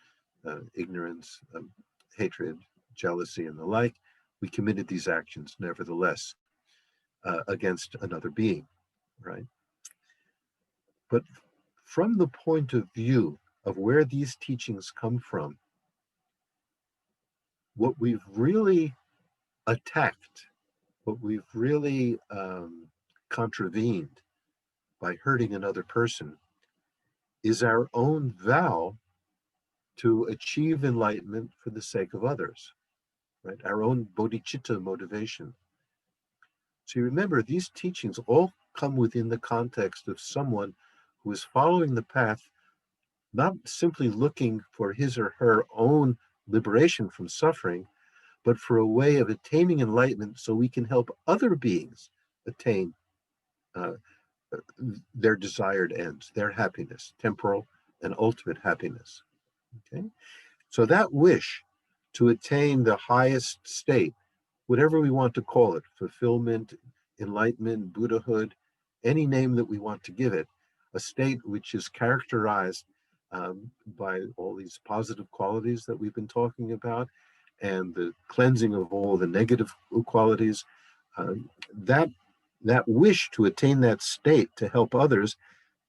ignorance, hatred, jealousy, and the like, we committed these actions nevertheless against another being, right? But from the point of view of where these teachings come from, what we've really attacked, what we've really contravened by hurting another person is our own vow to achieve enlightenment for the sake of others, right? Our own bodhicitta motivation. So you remember, these teachings all come within the context of someone who is following the path, not simply looking for his or her own liberation from suffering, but for a way of attaining enlightenment so we can help other beings attain their desired ends, their happiness, temporal and ultimate happiness. Okay? So that wish to attain the highest state, whatever we want to call it, fulfillment, enlightenment, Buddhahood, any name that we want to give it, a state which is characterized by all these positive qualities that we've been talking about, and the cleansing of all the negative qualities, that wish to attain that state to help others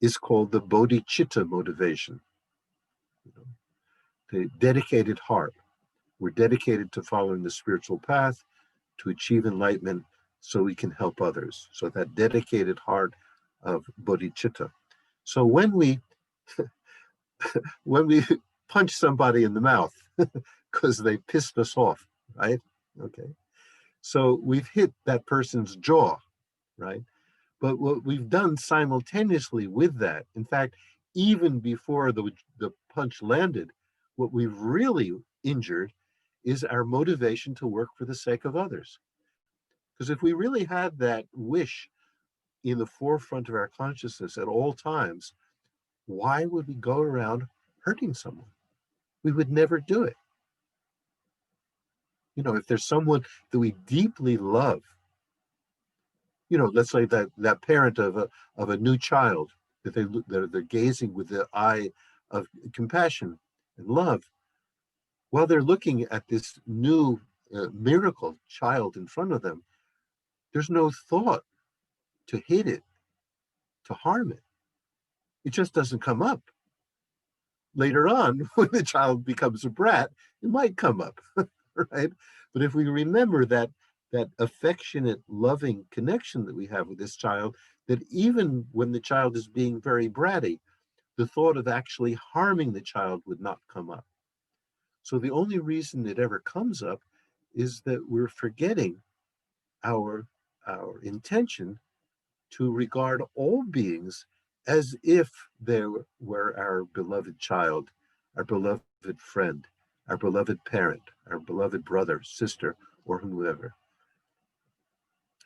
is called the bodhicitta motivation. You know, the dedicated heart. We're dedicated to following the spiritual path to achieve enlightenment so we can help others. So that dedicated heart of bodhicitta. So when we punch somebody in the mouth, because they pissed us off, right? Okay. So we've hit that person's jaw, right? But what we've done simultaneously with that, in fact, even before the punch landed, what we've really injured is our motivation to work for the sake of others. Because if we really had that wish in the forefront of our consciousness at all times, why would we go around hurting someone? We would never do it. You know, if there's someone that we deeply love, you know, let's say that parent of a new child that they're gazing with the eye of compassion and love, while they're looking at this new miracle child in front of them, there's no thought to hit it, to harm it. It just doesn't come up. Later on, when the child becomes a brat, it might come up, right? But if we remember that affectionate, loving connection that we have with this child, that even when the child is being very bratty, the thought of actually harming the child would not come up. So the only reason it ever comes up is that we're forgetting our intention to regard all beings as if they were our beloved child, our beloved friend, our beloved parent, our beloved brother, sister, or whoever.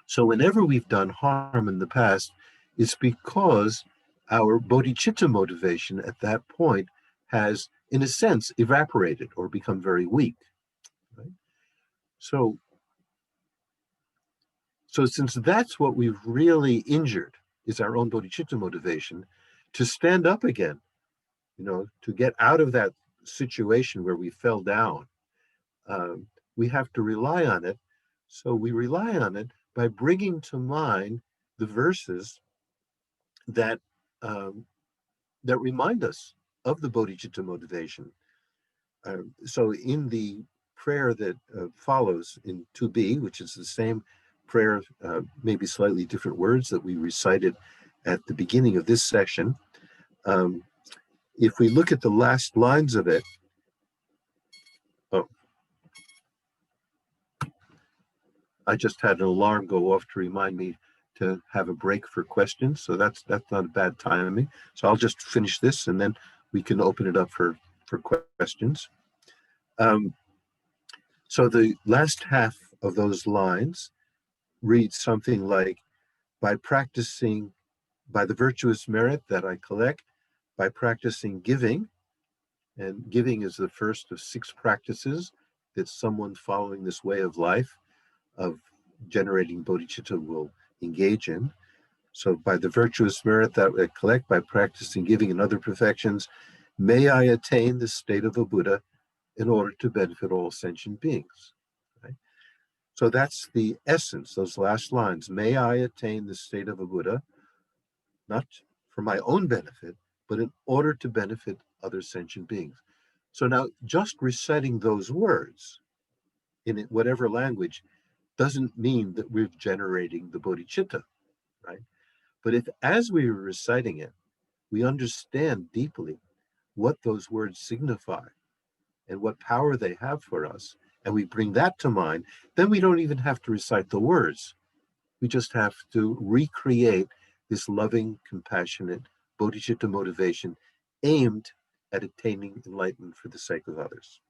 So whenever we've done harm in the past, it's because our bodhicitta motivation at that point has, in a sense, evaporated or become very weak. Right? So since that's what we've really injured, is our own bodhicitta motivation, to stand up again, you know, to get out of that situation where we fell down, we have to rely on it. So we rely on it by bringing to mind the verses that that remind us of the bodhicitta motivation. So in the prayer that follows in 2b, which is the same prayer, maybe slightly different words that we recited at the beginning of this session, if we look at the last lines of it, I just had an alarm go off to remind me to have a break for questions. So that's not a bad timing. So I'll just finish this and then we can open it up for questions. So the last half of those lines reads something like, by practicing, by the virtuous merit that I collect, by practicing giving, and giving is the first of 6 practices that someone following this way of life of generating bodhicitta will engage in. So by the virtuous merit that I collect, by practicing giving and other perfections, may I attain the state of a Buddha in order to benefit all sentient beings. Right? So that's the essence, those last lines. May I attain the state of a Buddha, not for my own benefit, but in order to benefit other sentient beings. So now just reciting those words in whatever language doesn't mean that we're generating the bodhicitta, right? But if as we were reciting it, we understand deeply what those words signify and what power they have for us, and we bring that to mind, then we don't even have to recite the words. We just have to recreate this loving, compassionate bodhicitta motivation aimed at attaining enlightenment for the sake of others.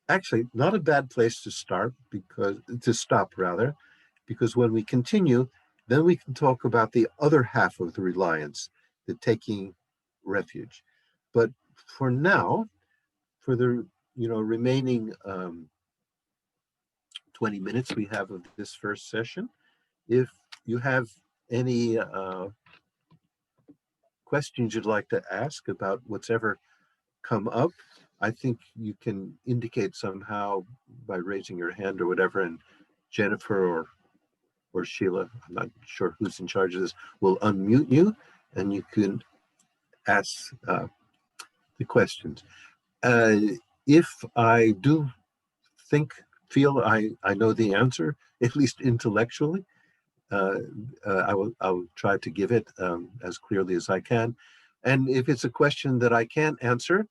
Actually, not a bad place to stop, because when we continue, then we can talk about the other half of the reliance, the taking refuge. But for now, for the remaining 20 minutes we have of this first session, if you have any questions you'd like to ask about what's ever come up, I think you can indicate somehow by raising your hand or whatever, and Jennifer or Sheila, I'm not sure who's in charge of this, will unmute you and you can ask the questions. If I do feel I know the answer, at least intellectually, I will try to give it as clearly as I can. And if it's a question that I can't answer,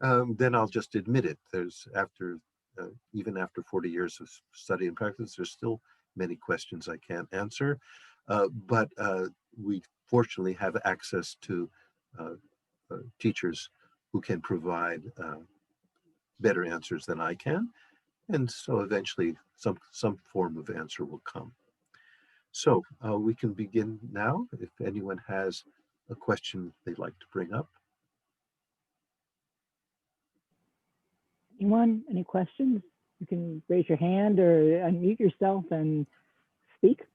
then I'll just admit it. There's even after 40 years of study and practice, there's still many questions I can't answer. But we fortunately have access to teachers who can provide better answers than I can. And so eventually some form of answer will come. So we can begin now if anyone has a question they'd like to bring up. Anyone? Any questions? You can raise your hand or unmute yourself and speak.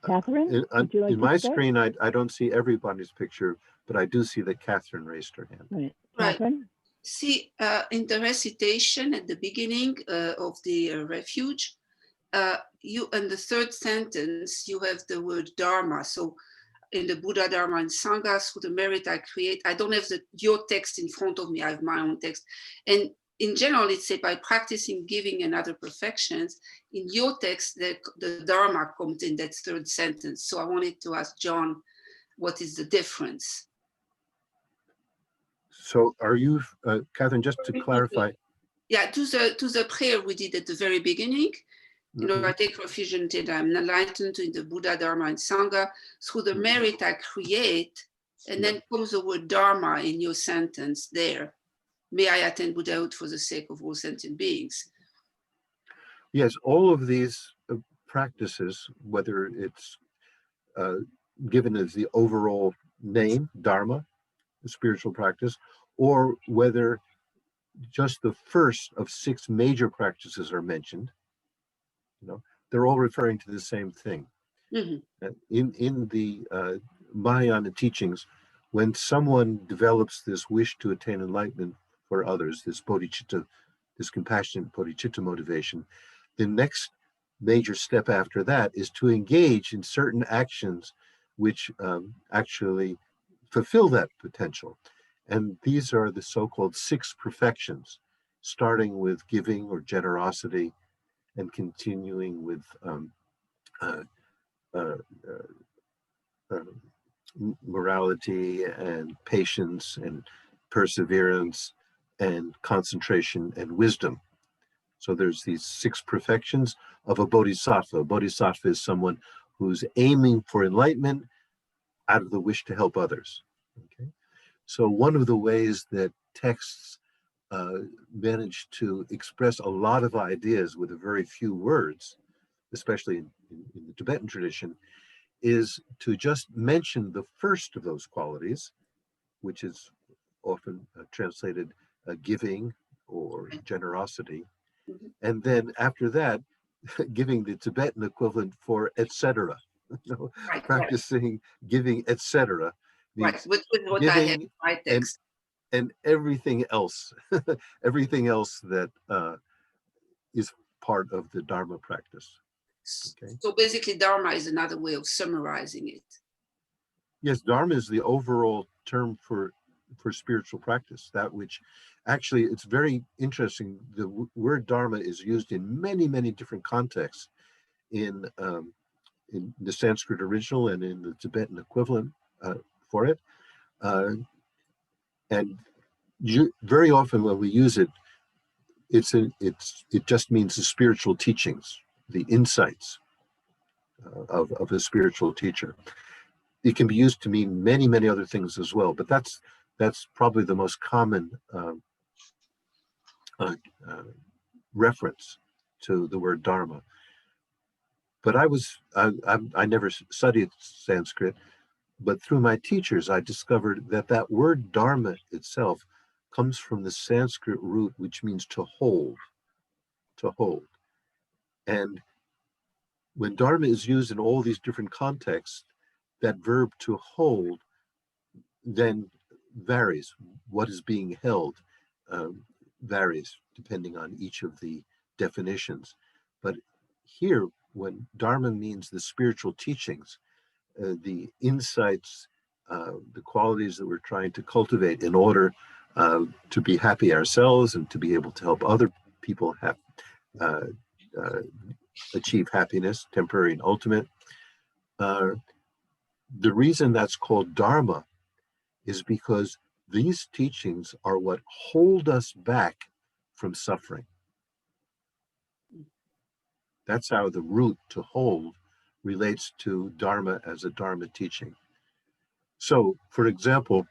Catherine, would you like in my start? screen, I don't see everybody's picture, but I do see that Catherine raised her hand. Right. Right. Catherine? See, in the recitation at the beginning of the Refuge, you in the third sentence, you have the word Dharma. So in the Buddha, Dharma, and Sangha, through the merit I create, I don't have your text in front of me, I have my own text. And in general, it's said by practicing giving and other perfections. In your text, the Dharma comes in that third sentence. So I wanted to ask Jon, what is the difference? So are you, Catherine, just to clarify? Yeah, to the prayer we did at the very beginning. You know, I take refuge until I'm enlightened in the Buddha, Dharma, and Sangha. Through the merit I create, and then comes the word Dharma in your sentence there. May I attain Buddhahood for the sake of all sentient beings. Yes, all of these practices, whether it's given as the overall name, Dharma, the spiritual practice, or whether just the first of 6 major practices are mentioned, you know, they're all referring to the same thing. In the Mahayana teachings, when someone develops this wish to attain enlightenment for others, this bodhicitta, this compassionate bodhicitta motivation, the next major step after that is to engage in certain actions which actually fulfill that potential. And these are the so-called 6 perfections, starting with giving or generosity and continuing with morality and patience and perseverance and concentration and wisdom. So there's these 6 perfections of a bodhisattva. A bodhisattva is someone who's aiming for enlightenment out of the wish to help others. Okay? So one of the ways that texts manage to express a lot of ideas with a very few words, especially in the Tibetan tradition, is to just mention the first of those qualities, which is often translated giving or generosity. And then after that, giving the Tibetan equivalent for etc. You know, practicing giving etc. Right, with what giving I have in my text. And everything else, everything else that is part of the Dharma practice. Okay. So basically Dharma is another way of summarizing it. Yes, Dharma is the overall term for spiritual practice, that which actually, it's very interesting. The word Dharma is used in many, many different contexts in the Sanskrit original and in the Tibetan equivalent for it. And very often when we use it, it just means the spiritual teachings, the insights of a spiritual teacher. It can be used to mean many, many other things as well, but that's probably the most common reference to the word Dharma. But I never studied Sanskrit, but through my teachers, I discovered that word Dharma itself comes from the Sanskrit root, which means to hold, to hold. And when Dharma is used in all these different contexts, that verb to hold then varies. What is being held varies depending on each of the definitions. But here, when Dharma means the spiritual teachings, the insights, the qualities that we're trying to cultivate in order to be happy ourselves and to be able to help other people achieve happiness, temporary and ultimate. The reason that's called Dharma is because these teachings are what hold us back from suffering. That's how the root to hold relates to Dharma as a Dharma teaching. So, for example,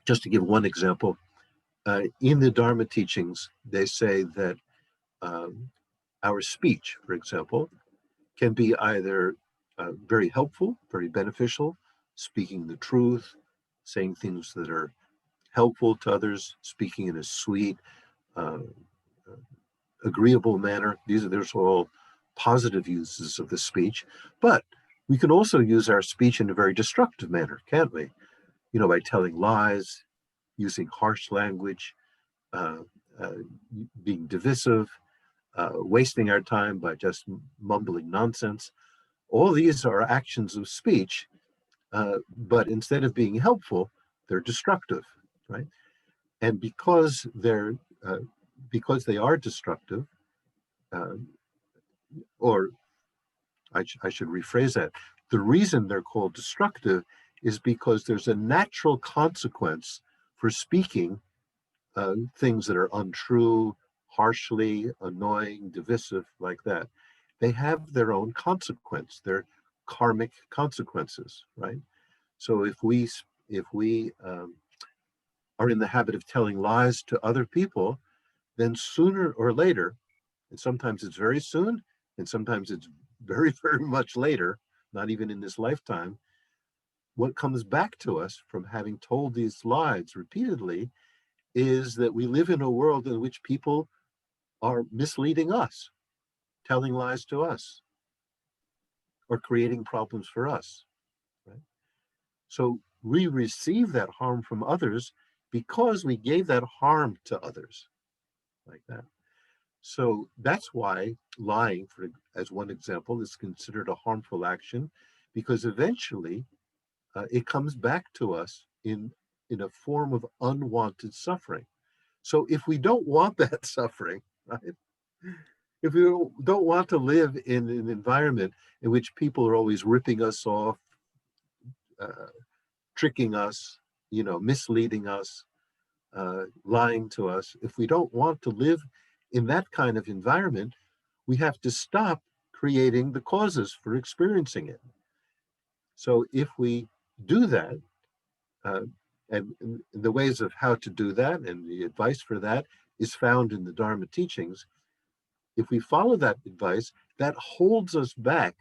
just to give one example, in the Dharma teachings, they say that our speech, for example, can be either very helpful, very beneficial, speaking the truth, saying things that are helpful to others, speaking in a sweet, agreeable manner. There's all positive uses of the speech, but we can also use our speech in a very destructive manner, can't we? You know, by telling lies, using harsh language, being divisive, wasting our time by just mumbling nonsense. All these are actions of speech, but instead of being helpful, they're destructive, right? And because they are destructive, or I should rephrase that. The reason they're called destructive is because there's a natural consequence for speaking things that are untrue, harshly, annoying, divisive, like that. They have their own consequence, their karmic consequences, right? So if we are in the habit of telling lies to other people, then sooner or later, and sometimes it's very soon, and sometimes it's very, very much later, not even in this lifetime, what comes back to us from having told these lies repeatedly is that we live in a world in which people are misleading us, telling lies to us, or creating problems for us, right? So we receive that harm from others because we gave that harm to others, like that. So that's why lying, as one example, is considered a harmful action, because eventually it comes back to us in a form of unwanted suffering. So if we don't want that suffering, right? If we don't want to live in an environment in which people are always ripping us off, tricking us, misleading us, lying to us, if we don't want to live in that kind of environment, we have to stop creating the causes for experiencing it. So if we do that, and the ways of how to do that and the advice for that is found in the Dharma teachings. If we follow that advice, that holds us back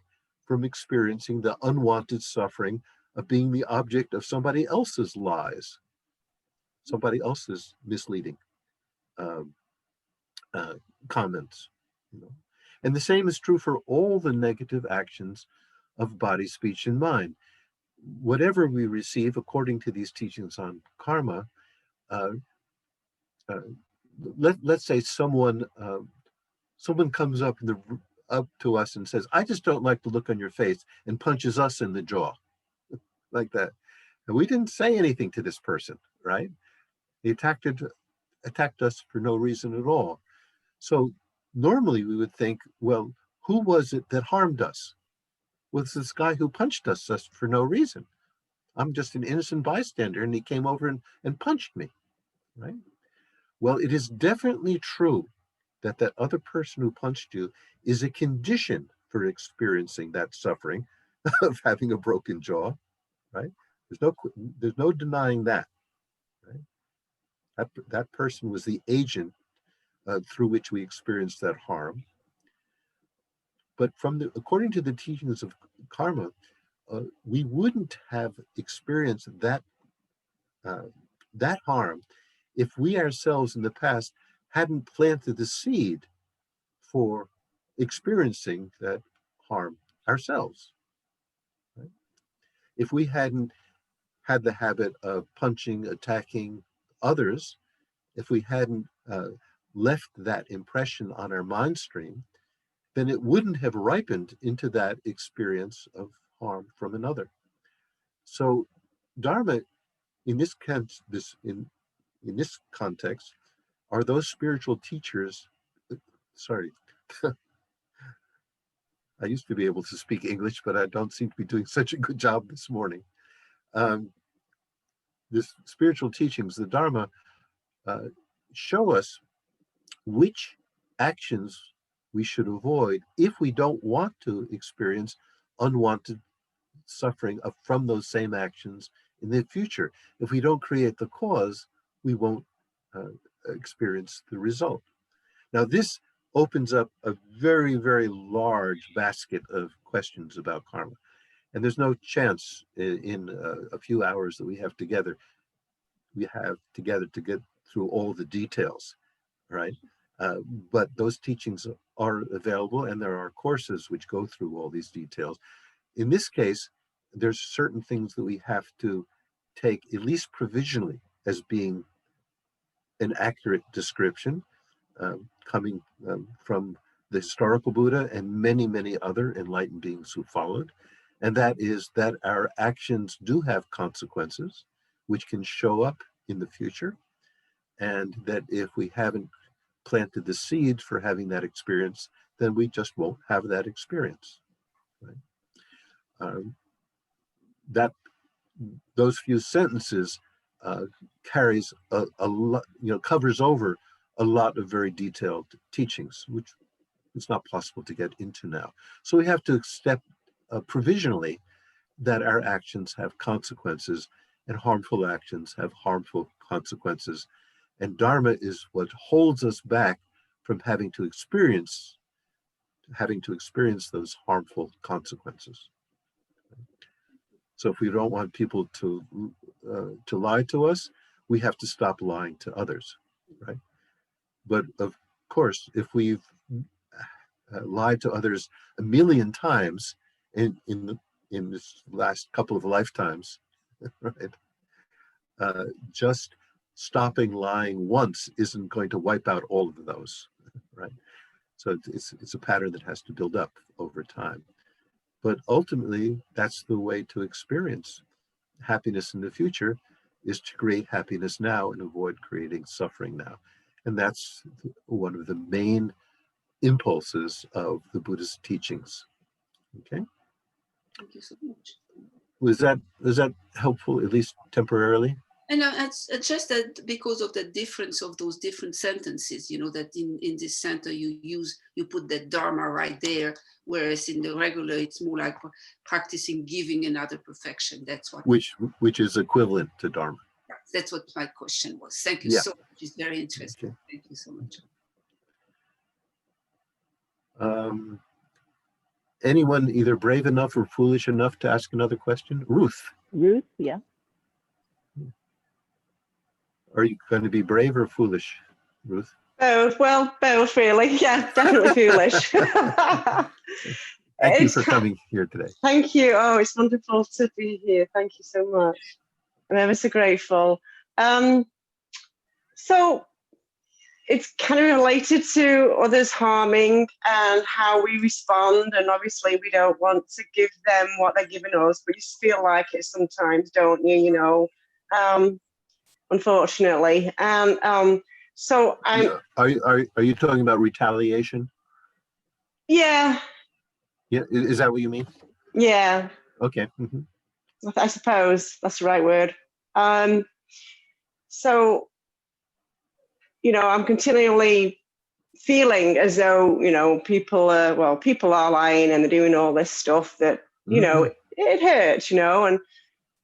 from experiencing the unwanted suffering of being the object of somebody else's lies, somebody else's misleading comments. And the same is true for all the negative actions of body, speech, and mind. Whatever we receive, according to these teachings on karma, let's say someone comes up to us and says, "I just don't like the look on your face," and punches us in the jaw, like that. And we didn't say anything to this person, right? He attacked us for no reason at all. So normally we would think, well, who was it that harmed us? Well, it's this guy who punched us for no reason. I'm just an innocent bystander, and he came over and punched me, right? Well, it is definitely true that that other person who punched you is a condition for experiencing that suffering of having a broken jaw, right? There's no denying that, right? That person was the agent through which we experienced that harm. But according to the teachings of karma, we wouldn't have experienced that harm if we ourselves in the past hadn't planted the seed for experiencing that harm ourselves. Right? If we hadn't had the habit of punching, attacking others, if we hadn't left that impression on our mind stream, then it wouldn't have ripened into that experience of harm from another. So Dharma, in this context, are those spiritual teachers. Sorry, I used to be able to speak English, but I don't seem to be doing such a good job this morning. this spiritual teachings, the Dharma, show us which actions we should avoid if we don't want to experience unwanted suffering from those same actions in the future. If we don't create the cause, we won't experience the result. Now, this opens up a very, very large basket of questions about karma. And there's no chance in a few hours that we have together to get through all the details, right? But those teachings are available, and there are courses which go through all these details. In this case, there's certain things that we have to take, at least provisionally, as being an accurate description, coming from the historical Buddha and many, many other enlightened beings who followed. And that is that our actions do have consequences, which can show up in the future. And that if we haven't planted the seeds for having that experience, then we just won't have that experience. Right? Those few sentences carries a lot, covers over a lot of very detailed teachings, which it's not possible to get into now. So we have to accept provisionally that our actions have consequences, and harmful actions have harmful consequences. And Dharma is what holds us back from having to experience those harmful consequences. So if we don't want people to lie to us, we have to stop lying to others, right? But of course, if we've lied to others a million times in this last couple of lifetimes, right? Just stopping lying once isn't going to wipe out all of those, right? So it's a pattern that has to build up over time. But ultimately, that's the way to experience happiness in the future, is to create happiness now and avoid creating suffering now. And that's one of the main impulses of the Buddhist teachings. Okay? Thank you so much. Was that helpful, at least temporarily? And it's just that because of the difference of those different sentences, that in this center you put that Dharma right there, whereas in the regular it's more like practicing giving another perfection. That's what. Which is equivalent to Dharma. That's what my question was. Thank you so much. It's very interesting. Okay. Thank you so much. Anyone either brave enough or foolish enough to ask another question? Ruth, yeah. Are you going to be brave or foolish, Ruth? Both. Well, both really. Yeah, definitely foolish. Thank you for coming here today. Thank you. Oh, it's wonderful to be here. Thank you so much. I'm ever so grateful. So it's kind of related to others harming and how we respond. And obviously we don't want to give them what they're giving us, but you feel like it sometimes, don't you? Unfortunately. And so I'm. Are you talking about retaliation? Yeah. Yeah. Is that what you mean? Yeah. Okay. Mm-hmm. I suppose that's the right word. So, I'm continually feeling as though, people are lying and they're doing all this stuff that, it hurts, and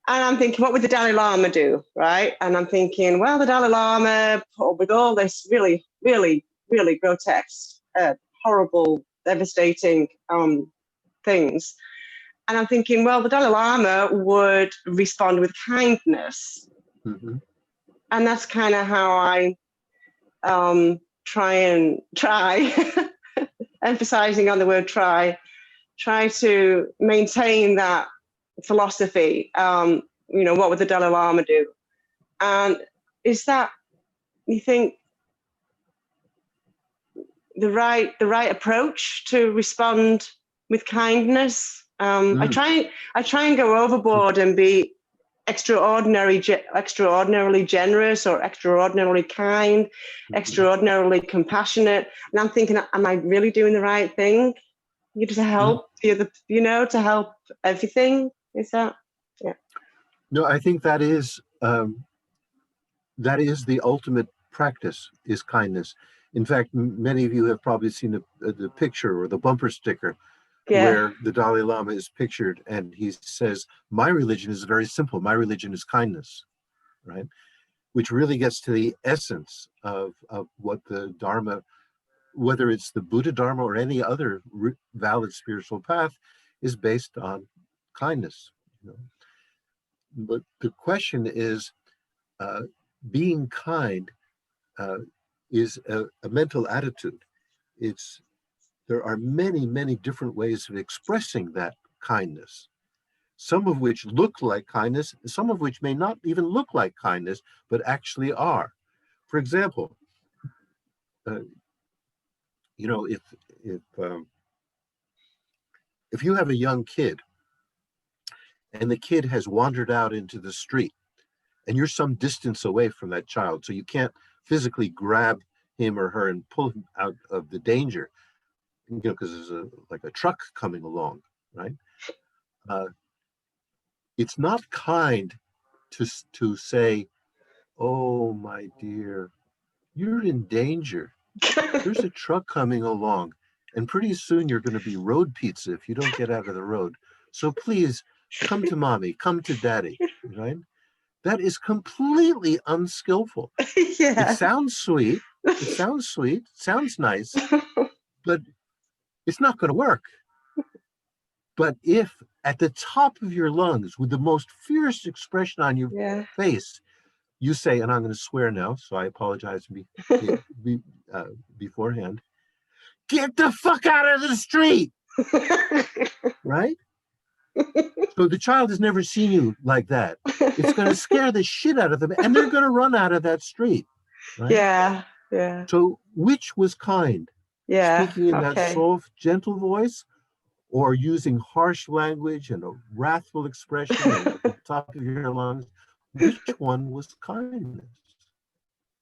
I'm thinking, what would the Dalai Lama do, right? And I'm thinking, well, the Dalai Lama put up with all this really, really, really grotesque, horrible, devastating things. And I'm thinking, well, the Dalai Lama would respond with kindness. Mm-hmm. And that's kind of how I try, emphasizing on the word try to maintain that philosophy. What would the Dalai Lama do? And is that, you think, the right approach to respond with kindness? I try and go overboard and be extraordinarily generous or extraordinarily kind, extraordinarily compassionate. And I'm thinking, am I really doing the right thing? To help the other, to help everything. Is that? Yeah. No, I think that is that is the ultimate practice, is kindness. In fact, many of you have probably seen the picture or the bumper sticker where the Dalai Lama is pictured, and he says, my religion is very simple. My religion is kindness, right? Which really gets to the essence of what the Dharma, whether it's the Buddha Dharma or any other valid spiritual path, is based on kindness. You know? But the question is, being kind is a mental attitude. There are many, many different ways of expressing that kindness, some of which look like kindness, some of which may not even look like kindness, but actually are. For example, you know, if you have a young kid and the kid has wandered out into the street and you're some distance away from that child, so you can't physically grab him or her and pull him out of the danger, you know, because there's like a truck coming along, right? It's not kind to say, oh, my dear, you're in danger. There's a truck coming along, and pretty soon you're going to be road pizza if you don't get out of the road. So please come to mommy, come to daddy, right? That is completely unskillful. It sounds sweet. It sounds nice, but it's not going to work. But if at the top of your lungs, with the most fierce expression on your face, you say, and I'm going to swear now, so I apologize beforehand, get the fuck out of the street, right? So the child has never seen you like that. It's going to scare the shit out of them, and they're going to run out of that street, right? Yeah. So which was kind? Speaking in that soft, gentle voice, or using harsh language and a wrathful expression at the top of your lungs? Which one was kindness?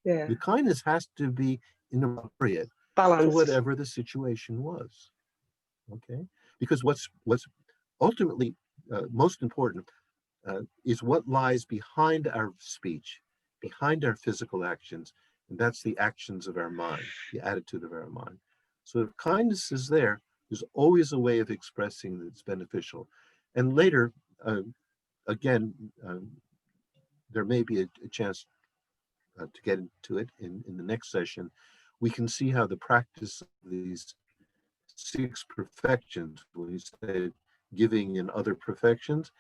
The kindness has to be inappropriate to whatever the situation was. Okay, because what's ultimately most important is what lies behind our speech, behind our physical actions, and that's the actions of our mind, the attitude of our mind. So if kindness is there, there's always a way of expressing that's beneficial. And later, again, there may be a chance to get into it in the next session. We can see how the practice of these 6 perfections, when you say giving and other perfections,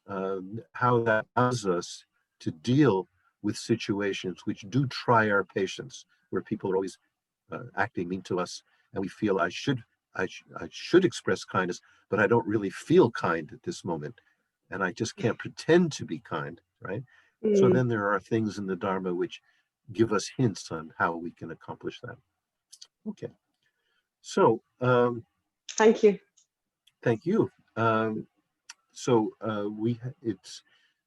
how that allows us to deal with situations which do try our patience, where people are always acting mean to us, and we feel I should express kindness, but I don't really feel kind at this moment, and I just can't pretend to be kind, right? So then there are things in the Dharma which give us hints on how we can accomplish that. Okay. So thank you. Thank you. So it's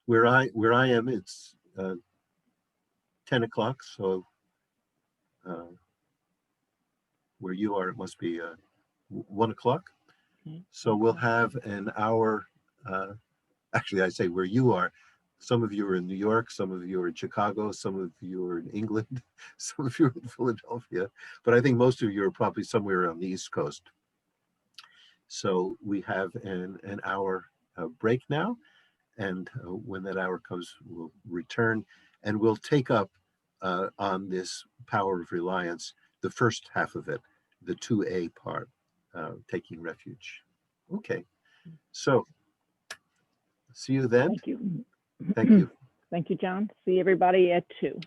where I am. It's 10 o'clock. So where you are, it must be 1 o'clock. So we'll have an hour. Actually, I say where you are. Some of you are in New York, some of you are in Chicago, some of you are in England, some of you are in Philadelphia, but I think most of you are probably somewhere on the East Coast. So we have an hour break now, and when that hour comes, we'll return, and we'll take up on this Power of Reliance, the first half of it, the 2A part, taking refuge. Okay, so see you then. Thank you. Thank you. Thank you, John. See everybody at 2.